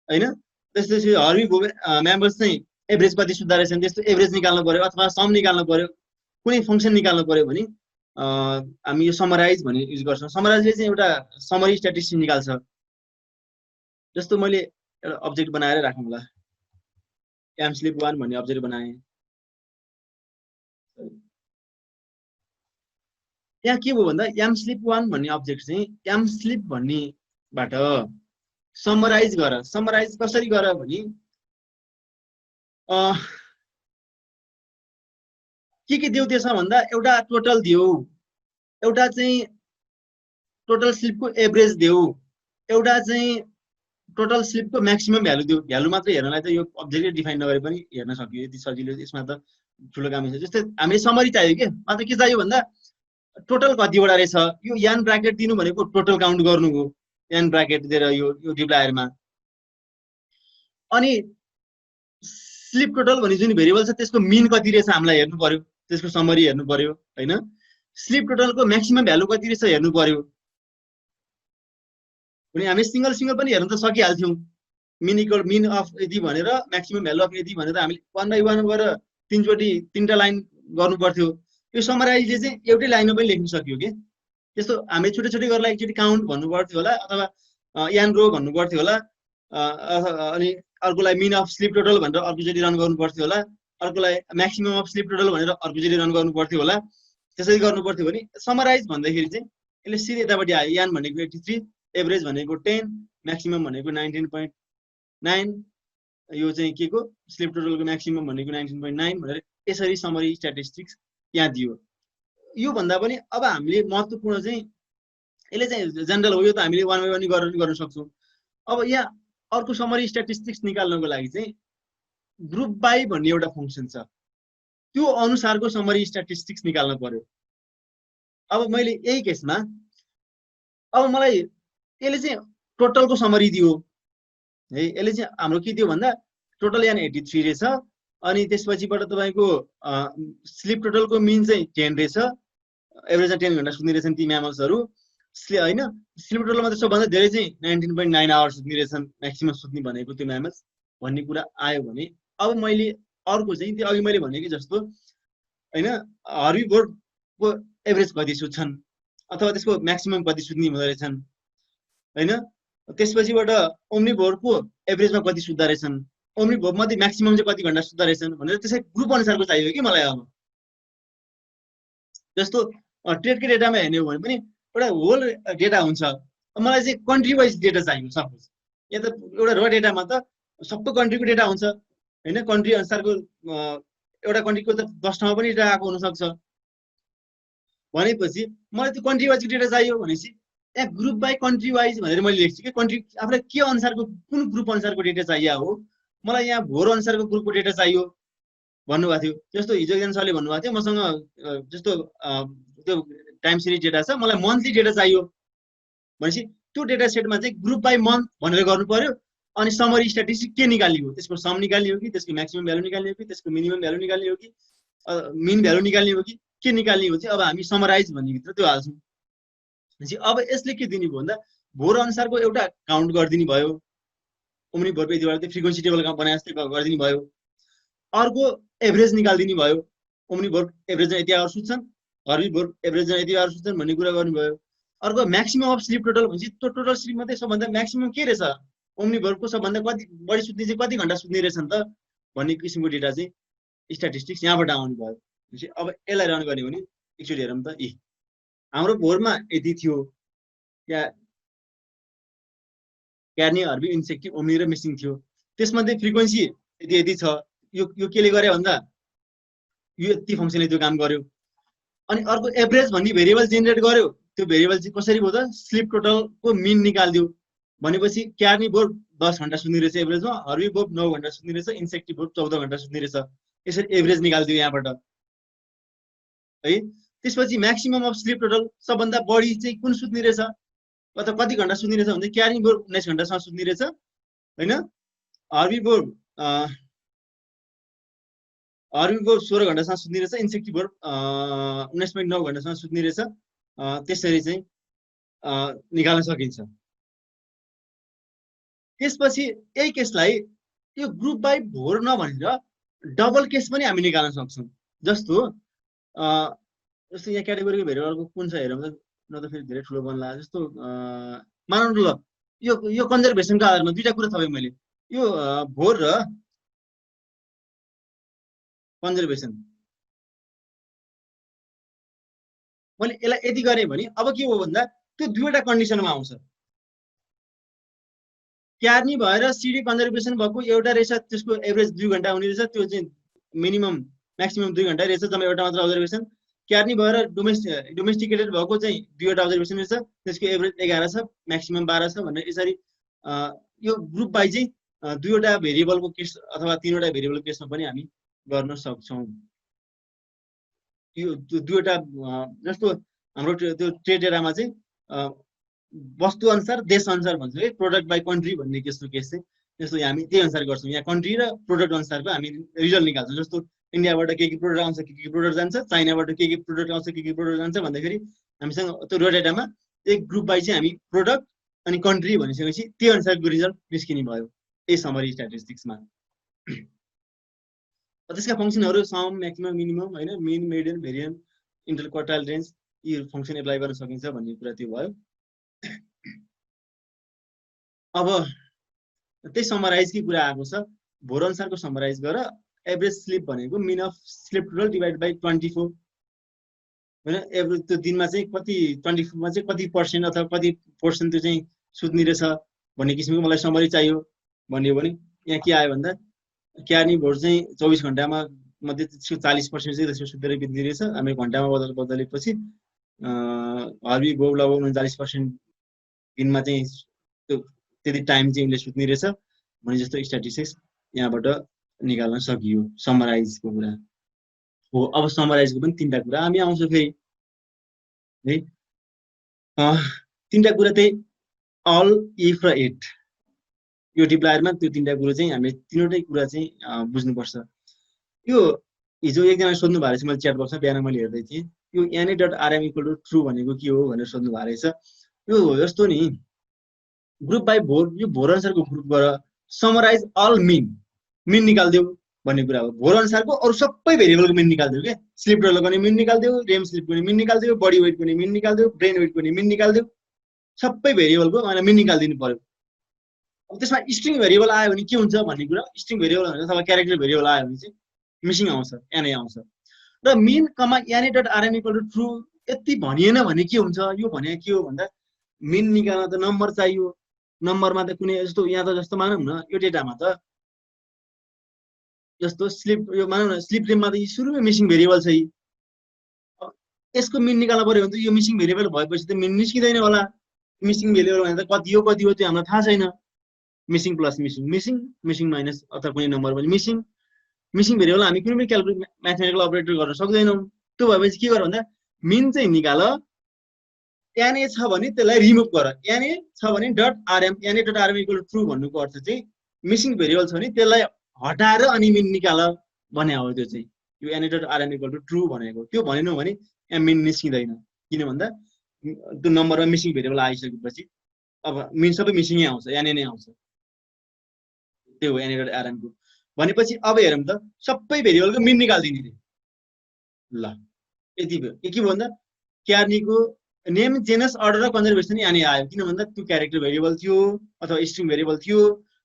होइन, त्यसपछि हर्बी भोर म्यामल्स चाहिँ एभरेज कति सुत्दा रहेछन्, त्यस्तो एभरेज निकाल्नु पर्यो अथवा सम निकाल्नु पर्यो, कुनै फङ्सन निकाल्नु पर्यो भने हामी यो समराइज भन्ने युज गर्छौँ। समराइजले चाहिँ एउटा समरी स्ट्याटिस्टिक्स निकाल्छ। जस्तो मैले एउटा अब्जेक्ट बनाएर राखौँला, एमस्लिप 1 भन्ने अब्जेक्ट बनाएँ। यहाँ के भयो भन्दा एमस्लिप 1 भन्ने अब्जेक्ट चाहिँ एमस्लिप भन्नेबाट समराइज गर। समराइज कसरी गर भने के दियो त्यसमा भन्दा एउटा टोटल दियो, एउटा चाहिँ टोटल स्लिपको एभरेज दियो, एउटा चाहिँ टोटल स्लिपको म्याक्सिमम भ्यालु दियो। भ्यालु मात्रै हेर्नलाई त यो अब्जेक्टले डिफाइन नगरे पनि हेर्न सकियो, यति सजिलो। यसमा त ठुलो काम छ। जस्तै हामीले समरी चाहियो के, मात्र के चाहियो भन्दा टोटल कतिवटा रहेछ, यो यान ब्राकेट दिनु भनेको टोटल काउन्ट गर्नु हो, यान ब्राकेट दिएर यो डिप्लायरमा। अनि स्लिप टोटल भन्ने जुन भेरिएबल छ त्यसको मिन कति रहेछ हामीलाई हेर्नु पर्यो, त्यसको समरी हेर्नु पर्यो होइन। स्लिप टोटलको म्याक्सिमम भ्यालु कति रहेछ हेर्नु पर्यो। भने हामी सिंगल पनि हेर्न त सकिहाल्थ्यौँ। मिन अफ यति भनेर म्याक्सिमम भ्यालु अफ यति भनेर हामीले 1 बाई 1 गरेर तीनटा लाइन गर्नु पर्थ्यो। यो समराइजले चाहिँ एउटै लाइनमा पनि लेख्न सक्यो कि। त्यस्तो हामीले छुट्टै गरेर एकचोटि काउन्ट भन्नु पर्थ्यो होला अथवा यान रो भन्नु पर्थ्यो होला, अनि अर्कोलाई मिन अफ स्लिप टोटल भनेर अर्कोचोटि रन गर्नु पर्थ्यो होला, अर्कोलाई म्याक्सिमम अफ स्लिप टोटल भनेर अर्कोचोटि रन गर्नु पर्थ्यो होला। त्यसरी गर्नु पर्थ्यो भने समराइज भन्दाखेरि चाहिँ यसले सिधै यतापट्टि आयो। यान भनेको 83, एभरेज भनेको 10, म्याक्सिमम भनेको 19 यो चाहिँ के को स्लिप टोटलको म्याक्सिमम भनेको 19.9 भनेर यसरी समरी स्ट्याटिस्टिक्स यहाँ दियो। यो भन्दा पनि अब हामीले महत्त्वपूर्ण चाहिँ यसले चाहिँ जनरल हो, यो त हामीले वान बाई वान गर्न सक्छौँ। अब यहाँ अर्को समरी स्ट्याटिस्टिक्स निकाल्नको लागि चाहिँ ग्रुप बाई भन्ने एउटा फङ्सन छ, त्यो अनुसारको समरी स्ट्याटिस्टिक्स निकाल्न पर्यो। अब मैले यही केसमा अब मलाई यसले चाहिँ टोटलको समरी दियो है, यसले चाहिँ हाम्रो के दियो भन्दा टोटल यहाँ 83 रहेछ, अनि त्यसपछिबाट तपाईँको स्लिप टोटलको मिन चाहिँ 10 रहेछ, एभरेजमा 10 घन्टा सुत्ने रहेछन् ती म्यामल्सहरू होइन। स्लिप टोटलमा त सबभन्दा धेरै चाहिँ 19.9 आवर्स सुत्ने रहेछन् म्याक्सिमम सुत्ने भनेको त्यो म्यामल्स भन्ने कुरा आयो भने अब मैले अर्को चाहिँ त्यो अघि मैले भनेको जस्तो होइन हर्बीभोरको एभरेज कति सुत्छन् अथवा त्यसको म्याक्सिमम कति सुत्ने हुँदो रहेछन् होइन, त्यसपछिबाट ओम्निभोरको एभरेजमा कति सुत्दा रहेछन्, ओम्निभोर मध्ये म्याक्सिमम चाहिँ कति घन्टा सुत्दा रहेछन् भनेर त्यसै ग्रुप अनुसारको चाहियो कि मलाई। अब जस्तो ट्रेडको डेटामा हेर्ने हो भने पनि एउटा होल डेटा हुन्छ, मलाई चाहिँ कन्ट्री वाइज डेटा चाहियो। सपोज यहाँ त एउटा र डेटामा त सबै कन्ट्रीको डेटा हुन्छ होइन, कन्ट्री अनुसारको एउटा कन्ट्रीको त 10 ठाउँमा पनि डेटा आएको हुनसक्छ भनेपछि मलाई त्यो कन्ट्री वाइजको डेटा चाहियो भनेपछि यहाँ ग्रुप बाई कन्ट्री वाइज भनेर मैले लेख्छु कि कन्ट्री आफूलाई के अनुसारको कुन ग्रुप अनुसारको डेटा चाहियो हो, मलाई यहाँ भोर अनुसारको ग्रुपको डेटा चाहियो भन्नुभएको थियो। जस्तो हिजो एकजना सरले भन्नुभएको थियो मसँग जस्तो त्यो टाइम सिरिज डेटा छ, मलाई मन्थली डेटा चाहियो भनेपछि त्यो डेटा सेटमा चाहिँ ग्रुप बाई मन्थ भनेर गर्नु पर्यो। अनि समरी स्ट्याटिस्टिक के निकाल्ने हो, त्यसको सम निकाल्ने हो कि त्यसको म्याक्सिमम भ्यालु निकाल्ने हो कि त्यसको मिनिमम भ्यालु निकाल्ने हो कि मिन भ्यालु निकाल्ने हो कि के निकाल्ने हो चाहिँ अब हामी समराइज भन्ने भित्र त्यो हाल्छौँ। अब यसले के दिने भयो भन्दा भोर अनुसारको एउटा काउन्ट गरिदिने भयो, ओम्नी भोरको यतिबाट चाहिँ फ्रिक्वेन्सी टेबल बनाए जस्तै गरिदिने भयो। अर्को एभरेज निकालिदिने भयो, ओम्नी भोर एभरेजमा यति आवर सुत्छन्, हर्बी भोर एभरेजमा यति आवर सुत्छन् भन्ने कुरा गर्नुभयो। अर्को म्याक्सिमम अफ स्लिप टोटल भनेपछि त्यो टोटल स्लिप मात्रै सबभन्दा म्याक्सिमम के रहेछ, ओम्नी भोरको सबभन्दा कति बढी सुत्ने चाहिँ कति घन्टा सुत्ने रहेछ नि त भन्ने किसिमको डेटा चाहिँ स्ट्याटिस्टिक्स यहाँबाट आउनु भयो। अब यसलाई रन गर्ने हो भने एकचोटि हेरौँ त, हाम्रो भोरमा यति थियो, या क्यार्नी हर्बी इन्सेक्टिभ ओम्नी र मिसिङ थियो, त्यसमध्ये फ्रिक्वेन्सी यति यति छ। यो केले गर्यो भन्दा यो यति फङ्सनले त्यो काम गर्यो। अनि अर्को एभरेज भन्ने भेरिएबल जेनेरेट गर्यो, त्यो भेरिएबल चाहिँ कसरी भयो त स्लिप टोटलको मिन निकालिदियो भनेपछि क्यार्नी भोर 10 घन्टा सुत्ने रहेछ एभरेजमा, हर्बी भोर 9 घन्टा सुत्ने रहेछ, इन्सेक्टिभ भोर 14 घन्टा सुत्ने रहेछ, यसरी एभरेज निकालिदियो यहाँबाट है। त्यसपछि म्याक्सिमम अफ स्लिप टोटल सबभन्दा बढी चाहिँ कुन सुत्ने रहेछ अथवा कति घन्टा सुत्ने रहेछ भने क्यार्नी भोर 19 घन्टासम्म सुत्ने रहेछ होइन, हर्बी भोर 16 घन्टासम्म सुत्ने रहेछ, इन्सेक्टिभ भोर 19.9 घन्टासम्म सुत्ने रहेछ। त्यसरी चाहिँ निकाल्न सकिन्छ। त्यसपछि यही केसलाई यो ग्रुप बाई भोर नभनेर डबल केस पनि हामी निकाल्न सक्छौँ। जस्तो यहाँ क्याटेगोरीको भेरिएबलको कुन छ हेरौँ त, न त फेरि धेरै ठुलो बन्ला। जस्तो मानौँ ल यो कन्जर्भेसनको आधारमा दुईवटा कुरा थपेँ मैले, यो भोर र कन्जर्भेसन। मैले यसलाई यति गरेँ भने अब के हो भन्दा त्यो दुईवटा कन्डिसनमा आउँछ। क्यार्नी भएर सिडी कन्जर्भेसन भएको एउटा रहेछ, त्यसको एभरेज 2 घन्टा हुने रहेछ, त्यो चाहिँ मिनिमम म्याक्सिमम 2 घन्टा रहेछ, जम्मा एउटा मात्र अब्जर्भेसन। क्यार्नी भएर डोमेस्टिकेटेड भएको चाहिँ 2वटा अब्जर्भेसन रहेछ, त्यसको एभरेज 11 छ, म्याक्सिमम 12 छ भनेर यसरी यो ग्रुप बाई चाहिँ 2वटा भेरिएबलको केस अथवा 3वटा भेरिएबलको केसमा पनि हामी गर्न सक्छौँ। यो 2वटा जस्तो हाम्रो त्यो ट्रेड डेटामा चाहिँ वस्तु अनुसार देश अनुसार भन्छ है, प्रोडक्ट बाई कन्ट्री भन्ने केसको केस चाहिँ जस्तो हामी त्यही अनुसार गर्छौँ। यहाँ कन्ट्री र प्रोडक्ट अनुसारको हामी रिजल्ट निकाल्छौँ। जस्तो इन्डियाबाट के प्रोडक्ट आउँछ, के प्रोडक्ट जान्छ, चाइनाबाट के प्रोडक्ट आउँछ, के प्रोडक्ट जान्छ भन्दाखेरि हामीसँग त्यो रो डेटामा एक ग्रुप बाई चाहिँ हामी प्रोडक्ट अनि कन्ट्री भनिसकेपछि त्यो अनुसारको रिजल्ट निस्किने भयो यही समरी स्ट्याटिस्टिक्समा। त्यसका फङ्सनहरू सम, म्याक्सिमम, मिनिमम होइन, mean, median, variance, interquartile range, यी फङ्सन एप्लाई गर्न सकिन्छ भन्ने कुरा त्यो भयो। अब त्यही समराइजकै कुरा आएको छ, भोर अनुसारको समराइज गर। एभरेज स्लिप भनेको mean of sleep total divide by 24 होइन, एभरेज त्यो दिनमा चाहिँ कति 24मा चाहिँ कति पर्सेन्ट अथवा कति पर्सेन्ट त्यो चाहिँ सुत्ने रहेछ भन्ने किसिमको मलाई समरी चाहियो। भन्यो भने यहाँ के आयो भन्दा क्यार्नी भोट चाहिँ 24 घण्टामा मध्ये 40% चाहिँ त्यसको सुतेर बित्दिरहेछ। हामी घण्टामा बदलेपछि हर्बी बोब लगभग 39% दिनमा चाहिँ त्यो त्यति टाइम चाहिँ उसले सुत्ने रहेछ भने जस्तो स्ट्याटिस्टिक्स यहाँबाट निकाल्न सकियो समराइजको कुरा हो। अब समराइजको पनि 3टा कुरा हामी आउँछ फेरि है। 3टा कुरा चाहिँ अल, इफ र इट। यो डिप्लायरमा त्यो 3टा कुरो चाहिँ हामीले 3वटै कुरा चाहिँ बुझ्नुपर्छ। यो हिजो एकजनाले सोध्नु भएको रहेछ, मैले च्याट बक्समा बिहान मैले हेर्दै थिएँ, यो na.rm = ट्रु भनेको के हो भनेर सोध्नु भएको रहेछ। यो हो जस्तो नि ग्रुप बाई भोर, यो भोर अनुसारको ग्रुपबाट समराइज अल मिन निकाल्देऊ भन्ने कुरा हो। भोर अनुसारको अरू सबै भेरिएबलको मिन निकाल्देऊ के, स्लिप डलरको नि मिन निकाल्देऊ, रेम स्लिपको नि मिन निकाल्देऊ, बडी वेटको नि मिन निकाल्देऊ, ब्रेन वेटको नि मिन निकाल्देऊ, सबै भेरिएबलको मिन निकालिदिनु पर्यो। अब त्यसमा स्ट्रिङ भेरिएबल आयो भने के हुन्छ भन्ने कुरा, स्ट्रिङ भेरिएबल भनेर अथवा क्यारेक्टर भेरिएबल आयो भने चाहिँ मिसिङ आउँछ, na आउँछ। र मिन कमा na.rm = ट्रु यति भनिएन भने के हुन्छ, यो भने के हो भन्दा मिन निकाल्न त नम्बर चाहियो। नम्बरमा त कुनै जस्तो यहाँ त जस्तो मानौँ न यो डेटामा त जस्तो स्लिप यो मानौँ न स्लिप रेममा त सुरुमै मिसिङ भेरिएबल छ। यसको मिन निकाल्न पर्यो भने त यो मिसिङ भेरिएबल भएपछि त मिन निस्किँदैन होला। मिसिङ भेरिएबल भने त कति हो त्यो हामीलाई थाहा छैन। मिसिङ प्लस मिसिङ माइनस अथवा कुनै नम्बर पनि मिसिङ भेरिएबल हामी कुनै पनि क्यालकुलेट म्याथमेटिकल अपरेटर गर्न सक्दैनौँ। त्यो भएपछि के गर भन्दा मिन चाहिँ निकाल, na छ भने त्यसलाई रिमुभ गर। na छ भने na.rm = ट्रु भन्नुको अर्थ चाहिँ मिसिङ भेरिएबल छ भने त्यसलाई हटाएर अनि मिन निकाल भने हो। त्यो चाहिँ यो na.rm = ट्रु भनेको त्यो भनेनौ भने यहाँ मिन निस्किँदैन। किन भन्दा त्यो नम्बरमा मिसिङ भेरिएबल आइसकेपछि अब मिन सबै मिसिङै आउँछ, na नै आउँछ। त्यो हो na.rm को भनेपछि अब हेरौँ त सबै भेरिएबलको मिन निकाल्दिने रे। ल यति भयो। के भन्दा क्यार्नीको नेम, जेनस, अर्डर र कन्जर्भेसन यानी आयो। किन भन्दा त्यो क्यारेक्टर भेरिएबल थियो अथवा स्ट्रिङ भेरिएबल थियो,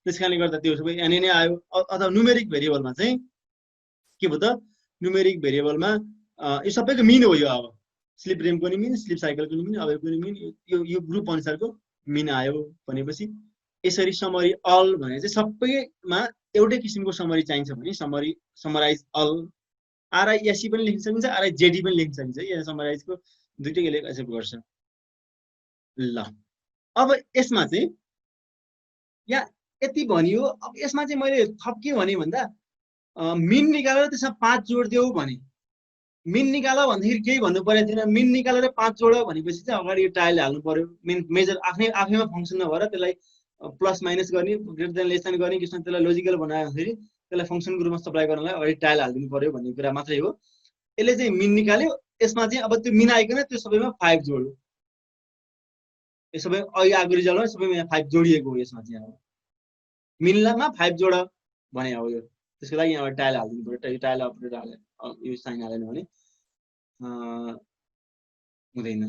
त्यसकारणले गर्दा त्यो सबै यानी नै आयो। अथवा न्युमेरिक भेरिएबलमा चाहिँ के भयो त, न्युमेरिक भेरिएबलमा यो सबैको मिन हो। यो अब स्लिप रेमको नि मिन, स्लिप साइकलको नि मिन, अवेको नि मिन, यो ग्रुप अनुसारको मिन आयो भनेपछि यसरी समरी अल भने चाहिँ सबैमा एउटै किसिमको समरी चाहिन्छ भने समराइज अल, RISC पनि लेख्न सकिन्छ, RIZD पनि लेख्न सकिन्छ। यहाँ समराइजको दुईटैले एक्सेप्ट गर्छ। ल अब यसमा चाहिँ यहाँ यति भनियो। अब यसमा चाहिँ मैले थप के भने भन्दा मिन निकालेर त्यसमा 5 जोड्देऊ भने, मिन निकाल भन्दाखेरि केही भन्नु परेको थिएन। मिन निकालेर 5 जोड भनेपछि चाहिँ अगाडि यो टाइल हाल्नु पर्यो। मेजर आफैमा फङ्सन नभएर त्यसलाई प्लस माइनस गर्ने, ग्रेटर देन लेस देन गर्ने, किसिम त्यसलाई लोजिकल बनाउँदाखेरि त्यसलाई फङ्सनको रूपमा सप्लाई गर्नलाई अगाडि टाइल हालिदिनु पर्यो भन्ने कुरा मात्रै हो। यसले चाहिँ मिन निकाल्यो। यसमा चाहिँ अब त्यो मिन आइकन त्यो सबैमा 5 जोड्यो। यो सबै अघि आएको रिजल्टमा सबैमा 5 जोडिएको हो। यसमा चाहिँ अब मिनमा 5 जोड भने हो। यो त्यसको लागि यहाँ टाइल हालिदिनु पर्यो। टाइल अपरेटर हाले यो साइन हालेन भने हुँदैन।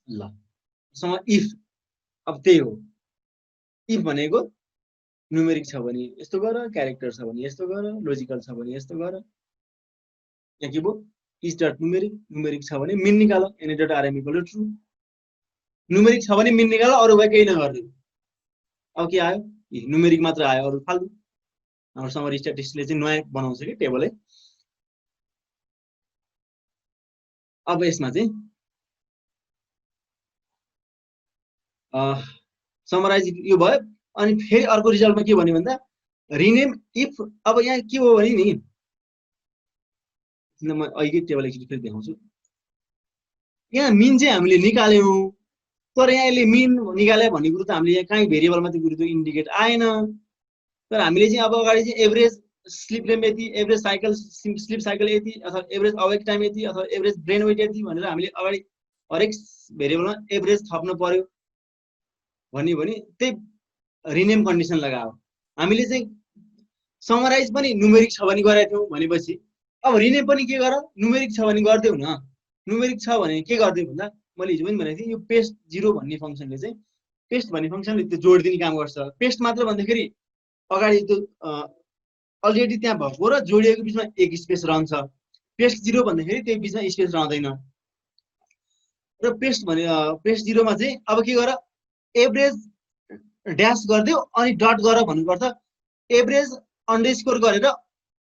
ल सम इफ अब त्यही हो। इफ भनेको न्युमेरिक छ भने यस्तो गर, क्यारेक्टर छ भने यस्तो गर, लोजिकल छ भने यस्तो गर। यहाँ के भयो, न्युमेरिक छ भने मिन निकाल, na.rm = ट्रु। न्युमेरिक छ भने मिन निकाल, अरु भए केही नगर्नु। अब के आयो, न्युमेरिक मात्र आयो, अरु फाल्तु। हाम्रो समरी स्ट्याटिस्टिक्सले चाहिँ नयाँ बनाउँछ कि टेबलै। अब यसमा चाहिँ समराइज यो भयो। अनि फेरि अर्को रिजल्टमा के भन्यो भन्दा रिनेम इफ। अब यहाँ के हो भने नि, म अहिले टेबल एकचोटि फेरि देखाउँछु। यहाँ मिन चाहिँ हामीले निकाल्यौँ, तर यहाँ यसले मिन निकाले भन्ने कुरो त हामीले यहाँ कहीँ भेरिएबलमा त्यो कुरो त इन्डिकेट आएन। तर हामीले चाहिँ अब अगाडि चाहिँ एभरेज स्लिप रेम यति, एभरेज साइकल स्लिप साइकल यति, अथवा एभरेज अवेक टाइम यति, अथवा एभरेज ब्रेन वेट यति भनेर हामीले अगाडि हरेक भेरिएबलमा एभरेज थप्नु पर्यो भन्ने भने त्यही रिनेम कन्डिसन लगायो। हामीले चाहिँ समराइज पनि न्युमेरिक छ भने गरेका थियौँ भनेपछि अब रिनेम पनि के गर, न्युमेरिक छ भने गरिदेऊ न। न्युमेरिक छ भने के गरिदेऊ भन्दा मैले हिजो पनि भनेको थिएँ, यो पेस्ट 0 भन्ने फङ्सनले चाहिँ पेस्ट भन्ने फङ्सनले त्यो जोड दिने काम गर्छ। पेस्ट मात्र भन्दाखेरि अगाडि त्यो अलरेडी त्यहाँ भएको र जोडिएको बिचमा एक स्पेस रहन्छ। पेस्ट 0 भन्दाखेरि त्यही बिचमा स्पेस रहँदैन। र पेस्ट 0 मा चाहिँ अब के गर, एभरेज ड्यास गरिदियो अनि डट गर भन्नुपर्छ एभरेज अन्डरस्कोर गरेर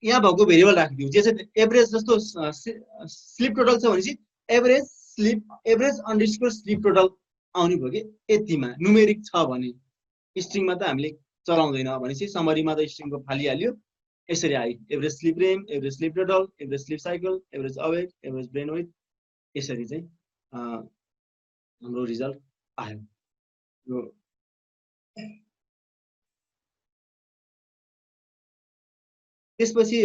यहाँ भएको भेरिएबल राखिदियो जे चाहिँ एभरेज जस्तो स्लिप टोटल छ भनेपछि एभरेज अन्डरस्कोर स्लिप टोटल आउने भयो कि यतिमा न्युमेरिक छ भने स्ट्रिङमा त हामीले चलाउँदैन भनेपछि समरीमा त स्ट्रिङको फालिहाल्यो यसरी आयो average sleep REM average sleep total average sleep cycle average awake average brain weight यसरी चाहिँ हाम्रो रिजल्ट आयो यो त्यसपछि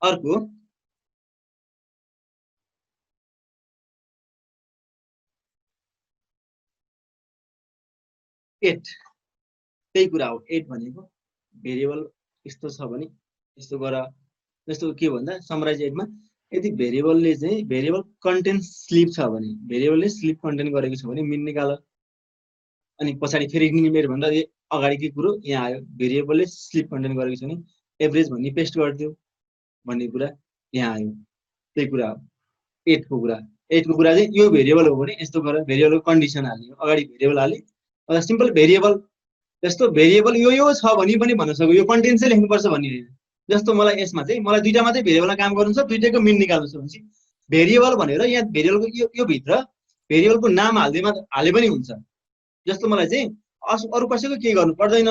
अर्को एट त्यही कुरा हो एट भनेको भेरिएबल यस्तो छ भने यस्तो गर जस्तो के भन्दा समराइज एटमा यदि भेरिएबलले चाहिँ भेरिएबल कन्टेन्ट स्लिप छ भने भेरिएबलले स्लिप कन्टेन्ट गरेको छ भने मिन निकाल अनि पछाडि फेरि न्युमेरिक भन्दा अगाडिकै कुरो यहाँ आयो भेरिएबलले स्लिप कन्टेन्ट गरेको छ भने एभरेज भन्ने पेस्ट गरिदियो भन्ने कुरा यहाँ आयो त्यही कुरा हो एटको कुरा चाहिँ यो भेरिएबल हो भने यस्तो गरेर भेरिएबलको कन्डिसन हाल्यो अगाडि भेरिएबल हाल्यो अथवा सिम्पल भेरिएबल जस्तो भेरिएबल यो छ भने पनि भन्न सक्यो यो कन्टेन्ट चाहिँ लेख्नुपर्छ भन्ने होइन जस्तो मलाई यसमा चाहिँ मलाई दुईटा मात्रै भेरिएबलमा काम गर्नु छ दुईटैको मिन निकाल्नु छ भनेपछि भेरिएबल भनेर यहाँ भेरिएबलको यो भित्र भेरिएबलको नाम हाले पनि हुन्छ जस्तो मलाई चाहिँ अरू कसैको केही गर्नु पर्दैन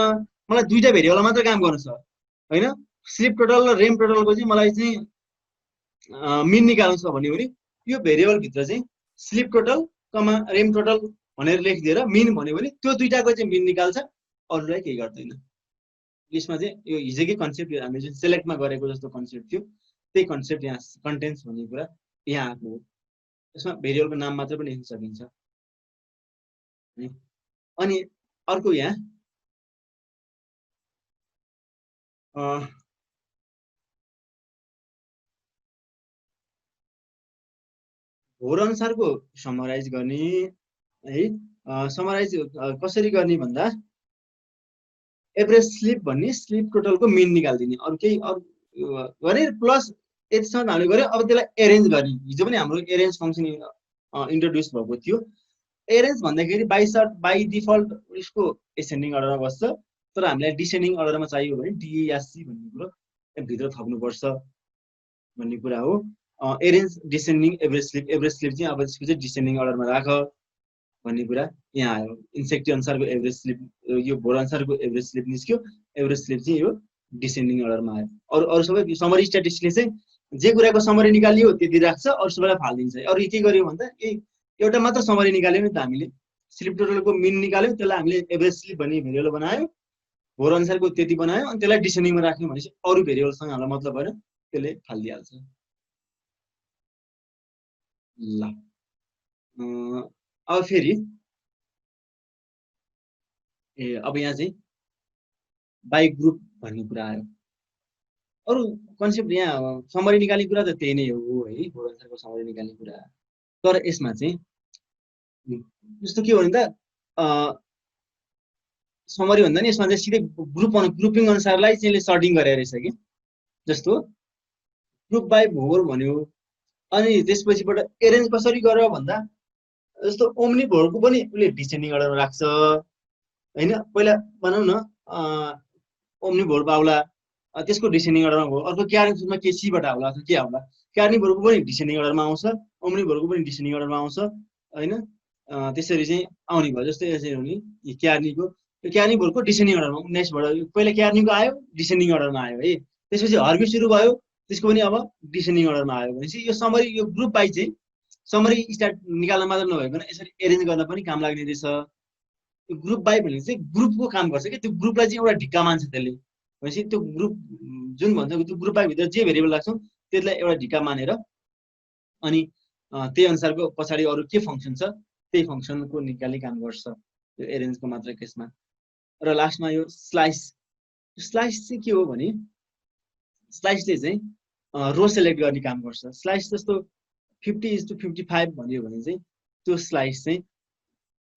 मलाई दुईटा भेरिएबलमा मात्र काम गर्नु छ होइन स्लिप टोटल र रेम टोटलको चाहिँ मलाई चाहिँ मिन निकाल्नु छ भन्यो भने यो भेरिएबल भित्र चाहिँ स्लिप टोटल कमा रेम टोटल भनेर लेखिदिएर मिन भन्यो भने त्यो दुईटाको चाहिँ मिन निकाल्छ अरूलाई केही गर्दैन यसमा चाहिँ यो हिजोकै कन्सेप्ट हामीले जुन सेलेक्टमा गरेको जस्तो कन्सेप्ट थियो त्यही कन्सेप्ट यहाँ कन्टेन्ट्स भन्ने कुरा यहाँ आएको हो यसमा भेरिएबलको नाम मात्र पनि लेख्न सकिन्छ अनि अर्को यहाँ घोर अनुसारको समराइज गर्ने है समराइज कसरी गर्ने भन्दा एभरेज स्लिप भन्ने स्लिप टोटलको मिन निकालिदिने अरू केही अरू गरे प्लस यतिसम्म हामीले गऱ्यो अब त्यसलाई एरेन्ज गर्ने हिजो पनि हाम्रो एरेन्ज फङ्सन इन्ट्रोड्युस भएको थियो एरेन्ज भन्दाखेरि बाई डिफल्ट उसको एसेन्डिङ अर्डरमा बस्छ तर हामीलाई डिसेन्डिङ अर्डरमा चाहियो भने डिएससी भन्ने कुरो भित्र थप्नुपर्छ भन्ने कुरा हो एरेन्ज डिसेन्डिङ एभरेज स्लिप चाहिँ अब त्यसको चाहिँ डिसेन्डिङ अर्डरमा राख भन्ने कुरा यहाँ आयो इन्सेक्टी अनुसारको एभरेज स्लिप यो भोर अनुसारको एभरेज स्लिप निस्क्यो एभरेज स्लिप चाहिँ यो डिसेन्डिङ अर्डरमा आयो अरू सबै समरी स्ट्याटिस्टिक्सले चाहिँ जे कुराको समरी निकालियो त्यति राख्छ अरू सबैलाई फालिदिन्छ अरू के गर्यो भन्दा एउटा मात्र समरी निकाल्यो नि त हामीले स्लिप टोटलको मिन निकाल्यो त्यसलाई हामीले एभरेज स्लिप भन्ने भेरिएबल बनायो भोर अनुसारको त्यति बनायो अनि त्यसलाई डिसेन्डिङमा राख्यो भनेपछि अरू भेरिएबलसँग हामीलाई मतलब भएन त्यसले फालिदिइहाल्छ ल अब फेरि अब यहाँ चाहिँ बाई ग्रुप भन्ने कुरा आयो अरू कन्सेप्ट यहाँ समरी निकाल्ने कुरा त त्यही नै हो है भोर अनुसारको समरी निकाल्ने कुरा तर यसमा चाहिँ जस्तो के भन्दा समरी भन्दा नि यसमा चाहिँ सिधै ग्रुपिङ अनुसारलाई चाहिँ सर्टिङ गरेर रहेछ कि जस्तो ग्रुप बाई भोर भन्यो अनि त्यसपछिबाट एरेन्ज कसरी गर भन्दा जस्तो ओम्नी भोरको पनि उसले डिसेन्डिङ अर्डरमा राख्छ होइन पहिला भनौँ न ओम्नी भोर आउला त्यसको डिसेन्डिङ अर्डरमा भयो अर्को क्यार्नीमा के सीबाट आउला अथवा के आउला क्यार्नी भोरको पनि डिसेन्डिङ अर्डरमा आउँछ ओम्नी भोरको पनि डिसेन्डिङ अर्डरमा आउँछ होइन त्यसरी चाहिँ आउने भयो जस्तै यसरी हो नि क्यार्नी भोरको डिसेन्डिङ अर्डरमा 19बाट पहिला क्यार्नीको आयो डिसेन्डिङ अर्डरमा आयो है त्यसपछि हर्बी सुरु भयो त्यसको पनि अब डिसेन्डिङ अर्डरमा आयो भनेपछि यो समरी यो ग्रुप बाई चाहिँ समरी स्टार्ट निकाल्न मात्र नभइकन यसरी एरेन्ज गर्न पनि काम लाग्ने रहेछ यो ग्रुप बाई भनेको चाहिँ ग्रुपको काम गर्छ कि त्यो ग्रुपलाई चाहिँ एउटा ढिक्का मान्छ त्यसले भनेपछि त्यो ग्रुप जुन भन्छ त्यो ग्रुप बाई भित्र जे भेरिएबल लाग्छौँ त्यसलाई एउटा ढिक्का मानेर अनि त्यही अनुसारको पछाडि अरू के फङ्सन छ त्यही फङ्सनको निकाल्ने काम गर्छ यो एरेन्जको मात्र केसमा र लास्टमा यो स्लाइस चाहिँ के हो भने स्लाइसले चाहिँ रो सेलेक्ट गर्ने काम गर्छ स्लाइस जस्तो 50:55 भन्यो भने चाहिँ त्यो स्लाइस चाहिँ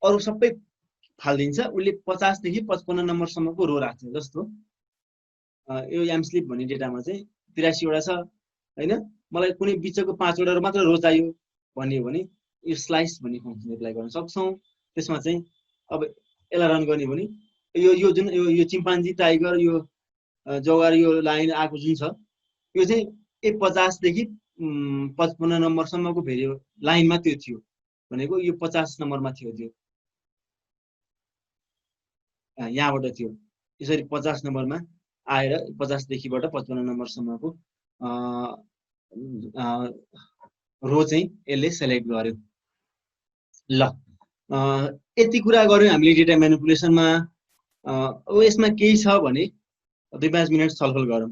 अरू सबै फालिदिन्छ उसले 50 देखि 55 नम्बरसम्मको रो राख्छ जस्तो यो एमस्लिप भन्ने डेटामा चाहिँ 83 वटा छ होइन मलाई कुनै बिचको 5 वटा मात्र रो चाहियो भन्यो भने यो स्लाइस भन्ने फङ्सन एप्लाई गर्न सक्छौँ। त्यसमा चाहिँ अब यसलाई रन गर्ने भने यो जुन यो चिम्पान्जी टाइगर यो जौगार यो लाइन आएको जुन छ यो चाहिँ A50 देखि 55 नम्बरसम्मको भेरिएबल लाइनमा त्यो थियो भनेको यो 50 नम्बरमा थियो त्यो यहाँबाट थियो यसरी 50 नम्बरमा आएर 50 देखिबाट 55 नम्बरसम्मको रो चाहिँ यसले सेलेक्ट गर्यो। ल यति कुरा गर्यौँ हामीले डेटा म्यानिपुलेसनमा। अब यसमा केही छ भने 2-5 मिनट छलफल गरौँ।